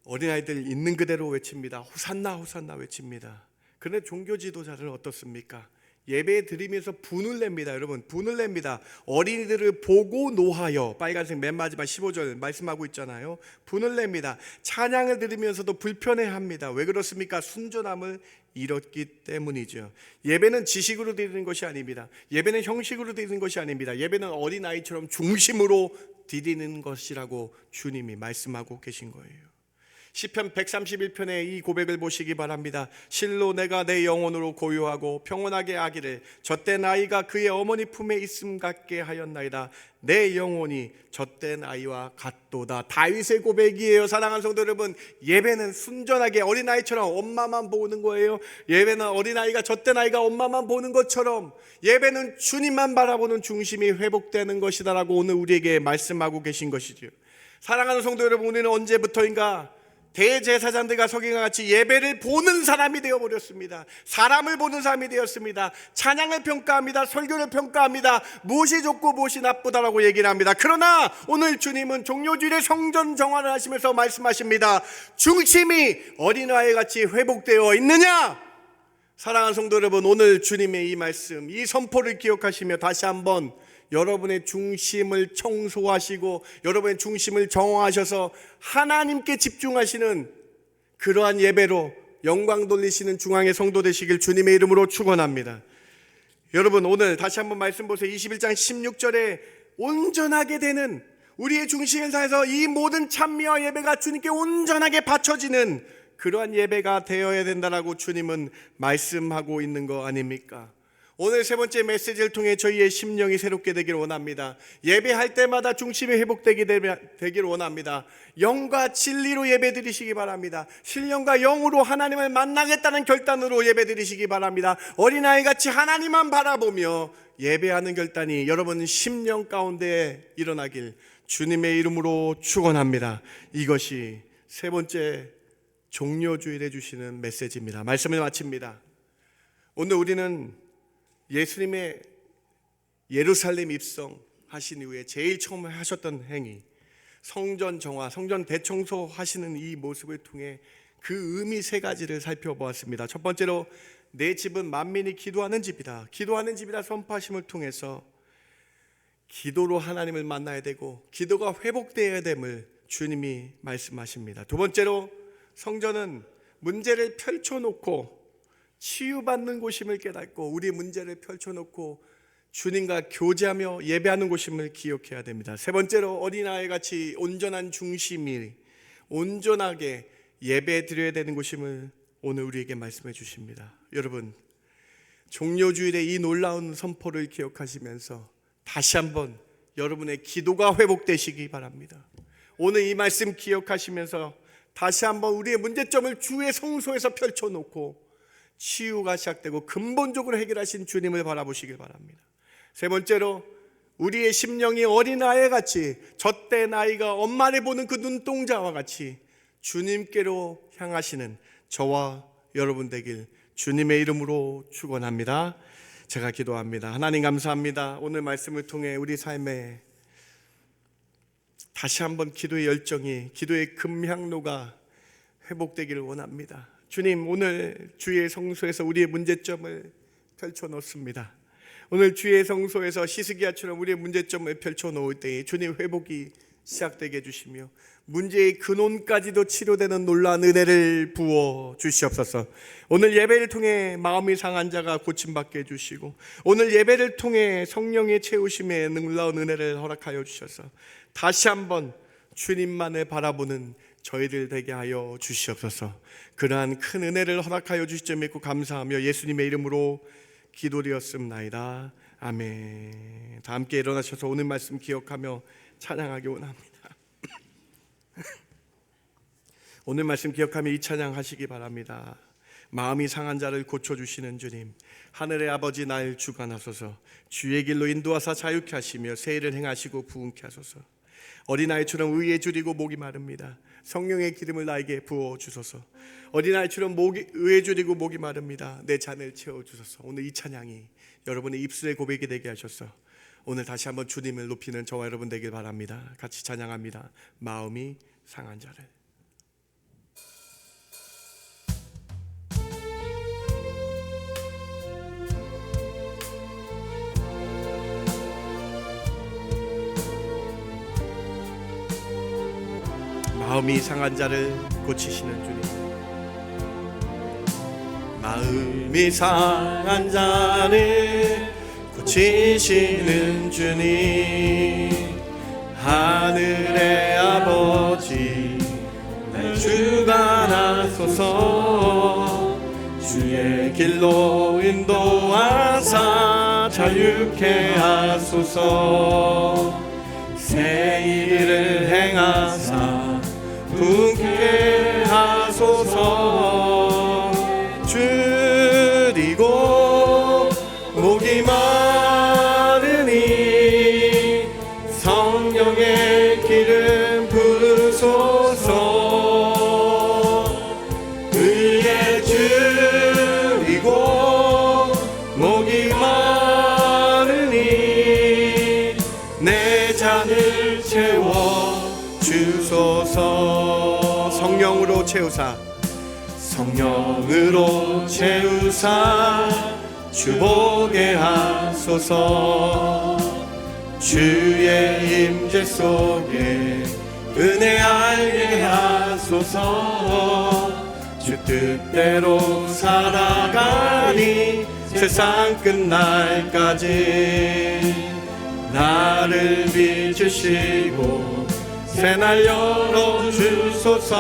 어린아이들 있는 그대로 외칩니다. 호산나 호산나 외칩니다. 그런데 종교 지도자들은 어떻습니까? 예배 드리면서 분을 냅니다. 여러분, 분을 냅니다. 어린이들을 보고 노하여, 빨간색 맨 마지막 15절 말씀하고 있잖아요. 분을 냅니다. 찬양을 드리면서도 불편해합니다. 왜 그렇습니까? 순전함을 잃었기 때문이죠. 예배는 지식으로 드리는 것이 아닙니다. 예배는 형식으로 드리는 것이 아닙니다. 예배는 어린아이처럼 중심으로 드리는 것이라고 주님이 말씀하고 계신 거예요. 시편 131편의 이 고백을 보시기 바랍니다. 실로 내가 내 영혼으로 고요하고 평온하게 하기를 젖된 아이가 그의 어머니 품에 있음 같게 하였나이다. 내 영혼이 젖된 아이와 같도다. 다윗의 고백이에요. 사랑하는 성도 여러분, 예배는 순전하게 어린아이처럼 엄마만 보는 거예요. 예배는 어린아이가 젖된 아이가 엄마만 보는 것처럼 예배는 주님만 바라보는 중심이 회복되는 것이다라고 오늘 우리에게 말씀하고 계신 것이죠. 사랑하는 성도 여러분, 우리는 언제부터인가 대제사장들과 서기관과 같이 예배를 보는 사람이 되어버렸습니다. 사람을 보는 사람이 되었습니다. 찬양을 평가합니다. 설교를 평가합니다. 무엇이 좋고 무엇이 나쁘다라고 얘기를 합니다. 그러나 오늘 주님은 종료주일에 성전 정화를 하시면서 말씀하십니다. 중심이 어린아이 같이 회복되어 있느냐? 사랑하는 성도 여러분, 오늘 주님의 이 말씀, 이 선포를 기억하시며 다시 한번 여러분의 중심을 청소하시고 여러분의 중심을 정화하셔서 하나님께 집중하시는 그러한 예배로 영광 돌리시는 중앙의 성도 되시길 주님의 이름으로 축원합니다. 여러분, 오늘 다시 한번 말씀 보세요. 21장 16절에 온전하게 되는, 우리의 중심을 다해서 이 모든 찬미와 예배가 주님께 온전하게 바쳐지는 그러한 예배가 되어야 된다라고 주님은 말씀하고 있는 거 아닙니까? 오늘 세 번째 메시지를 통해 저희의 심령이 새롭게 되기를 원합니다. 예배할 때마다 중심이 회복되기를 원합니다. 영과 진리로 예배드리시기 바랍니다. 신령과 영으로 하나님을 만나겠다는 결단으로 예배드리시기 바랍니다. 어린아이같이 하나님만 바라보며 예배하는 결단이 여러분 심령 가운데 일어나길 주님의 이름으로 축원합니다. 이것이 세 번째 종료주일에 주시는 메시지입니다. 말씀을 마칩니다. 오늘 우리는 예수님의 예루살렘 입성하신 이후에 제일 처음 하셨던 행위, 성전 정화, 성전 대청소 하시는 이 모습을 통해 그 의미 세 가지를 살펴보았습니다. 첫 번째로 내 집은 만민이 기도하는 집이다. 기도하는 집이라 선포하심을 통해서 기도로 하나님을 만나야 되고 기도가 회복되어야 됨을 주님이 말씀하십니다. 두 번째로 성전은 문제를 펼쳐놓고 치유받는 곳임을 깨닫고 우리의 문제를 펼쳐놓고 주님과 교제하며 예배하는 곳임을 기억해야 됩니다. 세 번째로 어린아이같이 온전한 중심이 온전하게 예배 드려야 되는 곳임을 오늘 우리에게 말씀해 주십니다. 여러분 종료주일의 이 놀라운 선포를 기억하시면서 다시 한번 여러분의 기도가 회복되시기 바랍니다. 오늘 이 말씀 기억하시면서 다시 한번 우리의 문제점을 주의 성소에서 펼쳐놓고 치유가 시작되고 근본적으로 해결하신 주님을 바라보시길 바랍니다. 세 번째로 우리의 심령이 어린아이같이 젖된 아이가 엄마를 보는 그 눈동자와 같이 주님께로 향하시는 저와 여러분 되길 주님의 이름으로 축원합니다. 제가 기도합니다. 하나님 감사합니다. 오늘 말씀을 통해 우리 삶에 다시 한번 기도의 열정이, 기도의 금향로가 회복되기를 원합니다. 주님, 오늘 주의 성소에서 우리의 문제점을 펼쳐놓습니다. 오늘 주의 성소에서 시스기야처럼 우리의 문제점을 펼쳐놓을 때에 주님 회복이 시작되게 해주시며 문제의 근원까지도 치료되는 놀라운 은혜를 부어 주시옵소서. 오늘 예배를 통해 마음이 상한 자가 고침받게 해주시고 오늘 예배를 통해 성령의 채우심에 놀라운 은혜를 허락하여 주셔서 다시 한번 주님만을 바라보는 저희들 되게 하여 주시옵소서. 그러한 큰 은혜를 허락하여 주실 줄 믿고 감사하며 예수님의 이름으로 기도드렸습나이다. 아멘. 다 함께 일어나셔서 오늘 말씀 기억하며 찬양하기 원합니다. 오늘 말씀 기억하며 이 찬양 하시기 바랍니다. 마음이 상한 자를 고쳐주시는 주님, 하늘의 아버지 날 주관하소서. 주의 길로 인도하사 자유케 하시며 새 일을 행하시고 부흥케 하소서. 어린아이처럼 의에 줄이고 목이 마릅니다. 성령의 기름을 나에게 부어주소서. 어린아이처럼 의에 줄이고 목이 마릅니다. 내 잔을 채워주소서. 오늘 이 찬양이 여러분의 입술의 고백이 되게 하셔서 오늘 다시 한번 주님을 높이는 저와 여러분 되길 바랍니다. 같이 찬양합니다. 마음이 상한 자를. 마음이 상한 자를 고치시는 주님, 마음이 상한 자를 고치시는 주님, 하늘의 아버지 날 주관하소서. 주의 길로 인도하사 자유케 하소서. 새 일을 행하사 부흥케 하소서. 줄이고 목이 마르니 성령의 기름 부으소서. 의에 줄이고 목이 마르니 내 잔을 채워 주소서. 성령으로 채우사, 성령으로 채우사 주보게 하소서. 주의 임재 속에 은혜 알게 하소서. 주 뜻대로 살아가니 세상 끝날까지 나를 비추시고 새날 열어주소서.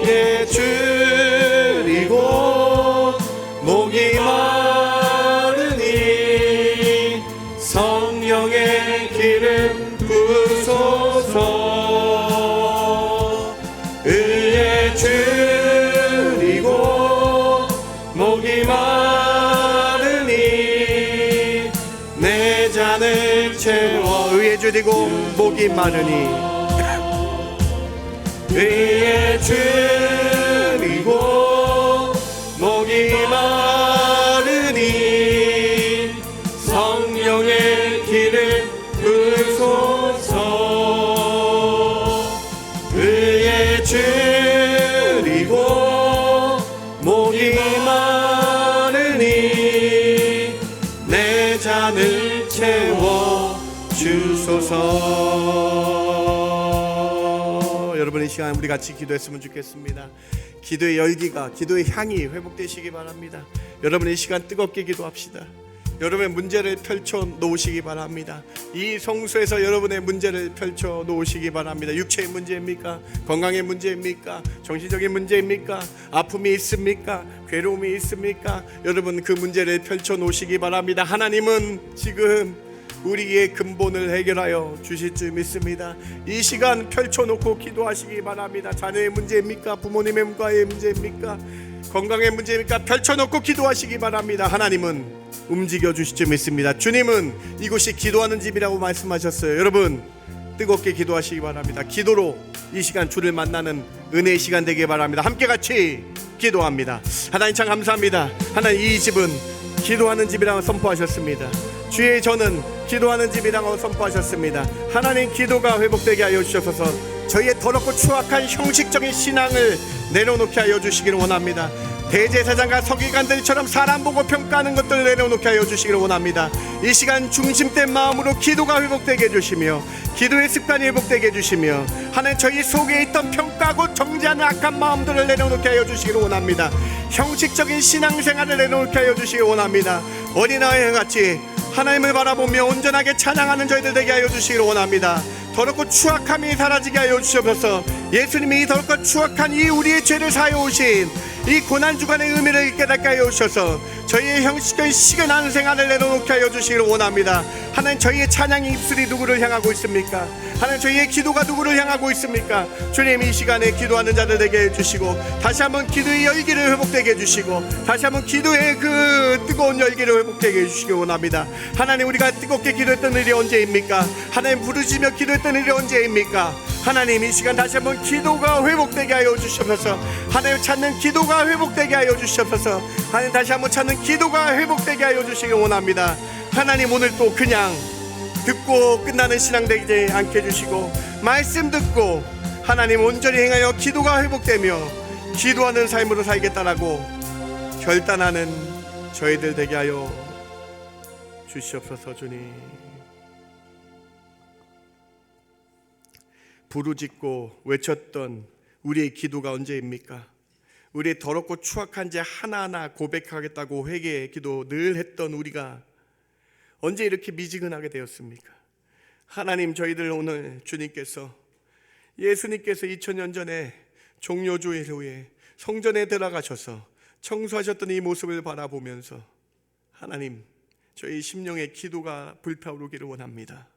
예, 줄이고 목이 마르니 성령의 기름 부으소서. 의에 줄이고 목이 마르니 내 잔을 채워. 의에 줄이고 목이 마르니 의에 줄이고 목이 마르니 성령의 기름 부으소서. 의에 줄이고 목이 마르니 내 잔을 채워 주소서. 여러분, 이 시간 우리 같이 기도했으면 좋겠습니다. 기도의 열기가, 기도의 향이 회복되시기 바랍니다. 여러분, 이 시간 뜨겁게 기도합시다. 여러분의 문제를 펼쳐 놓으시기 바랍니다. 이 성소에서 여러분의 문제를 펼쳐 놓으시기 바랍니다. 육체의 문제입니까? 건강의 문제입니까? 정신적인 문제입니까? 아픔이 있습니까? 괴로움이 있습니까? 여러분, 그 문제를 펼쳐 놓으시기 바랍니다. 하나님은 지금 우리의 근본을 해결하여 주실 줄 믿습니다. 이 시간 펼쳐놓고 기도하시기 바랍니다. 자녀의 문제입니까? 부모님의 문제입니까? 건강의 문제입니까? 펼쳐놓고 기도하시기 바랍니다. 하나님은 움직여 주실 줄 믿습니다. 주님은 이곳이 기도하는 집이라고 말씀하셨어요. 여러분, 뜨겁게 기도하시기 바랍니다. 기도로 이 시간 주를 만나는 은혜의 시간 되길 바랍니다. 함께 같이 기도합니다. 하나님 참 감사합니다. 하나님, 이 집은 기도하는 집이라고 선포하셨습니다. 주의 저는 기도하는 집이라고 선포하셨습니다. 하나님, 기도가 회복되게 하여 주셔서 저희의 더럽고 추악한 형식적인 신앙을 내려놓게 하여 주시기를 원합니다. 대제사장과 서기관들처럼 사람 보고 평가하는 것들을 내려놓게 하여 주시기를 원합니다. 이 시간 중심된 마음으로 기도가 회복되게 해주시며 기도의 습관이 회복되게 해주시며 하나님, 저희 속에 있던 평가하고 정죄하는 악한 마음들을 내려놓게 하여 주시기를 원합니다. 형식적인 신앙생활을 내려놓게 하여 주시기를 원합니다. 어린아이와 같이 하나님을 바라보며 온전하게 찬양하는 저희들 되게 하여 주시기를 원합니다. 더럽고 추악함이 사라지게 하여 주셔서 예수님이 이 더럽고 추악한 이 우리의 죄를 사여 오신 이 고난주간의 의미를 깨닫게 하여 주셔서 저희의 형식적인 시근한 생활을 내려놓게 하여 주시기를 원합니다. 하나님, 저희의 찬양의 입술이 누구를 향하고 있습니까? 하나님, 저희의 기도가 누구를 향하고 있습니까? 주님, 이 시간에 기도하는 자들 되게 해주시고 다시 한번 기도의 열기를 회복되게 해주시고 다시 한번 기도의 그 뜨거운 열기를 회복되게 해주시기 원합니다. 하나님, 우리가 뜨겁게 기도했던 일이 언제입니까? 하나님, 부르짖으며 기도했던 일이 언제입니까? 하나님, 이 시간 다시 한번 기도가 회복되게 하여 주시옵소서. 하나님, 찾는 기도가 회복되게 하여 주시옵소서. 하나님, 다시 한번 찾는 기도가 회복되게 하여 주시기 원합니다. 하나님, 오늘 또 그냥 듣고 끝나는 신앙 되지 않게 해주시고 말씀 듣고 하나님 온전히 행하여 기도가 회복되며 기도하는 삶으로 살겠다라고 결단하는 저희들 되게 하여 주시옵소서. 주님, 부르짖고 외쳤던 우리의 기도가 언제입니까? 우리의 더럽고 추악한 죄 하나하나 고백하겠다고 회개 기도 늘 했던 우리가 언제 이렇게 미지근하게 되었습니까? 하나님, 저희들 오늘 주님께서 예수님께서 2000년 전에 종료주일 후에 성전에 들어가셔서 청소하셨던 이 모습을 바라보면서 하나님, 저희 심령의 기도가 불타오르기를 원합니다.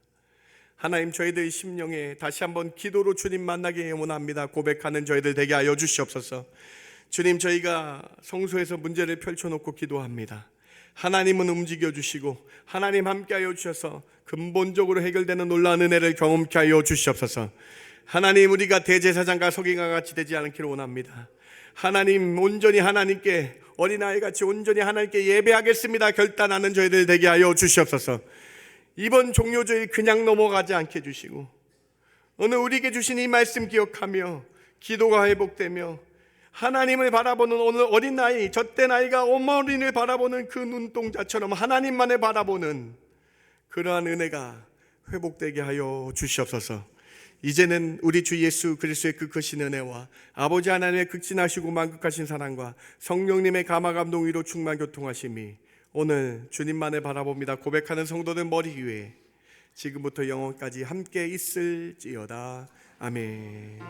하나님, 저희들 심령에 다시 한번 기도로 주님 만나게 원합니다. 고백하는 저희들 되게 하여 주시옵소서. 주님, 저희가 성소에서 문제를 펼쳐놓고 기도합니다. 하나님은 움직여 주시고 하나님 함께하여 주셔서 근본적으로 해결되는 놀라운 은혜를 경험케 하여 주시옵소서. 하나님, 우리가 대제사장과 서기관과 같이 되지 않기를 원합니다. 하나님, 온전히 하나님께 어린아이같이 온전히 하나님께 예배하겠습니다 결단하는 저희들 되게 하여 주시옵소서. 이번 종료주일 그냥 넘어가지 않게 해주시고 오늘 우리에게 주신 이 말씀 기억하며 기도가 회복되며 하나님을 바라보는 오늘 어린 나이, 젖된 아이가 어머니를 바라보는 그 눈동자처럼 하나님만을 바라보는 그러한 은혜가 회복되게 하여 주시옵소서. 이제는 우리 주 예수 그리스도의 그 크신 은혜와 아버지 하나님의 극진하시고 만극하신 사랑과 성령님의 감화감동 위로 충만 교통하심이 오늘 주님만을 바라봅니다 고백하는 성도들 머리 위에 지금부터 영원까지 함께 있을지어다. 아멘.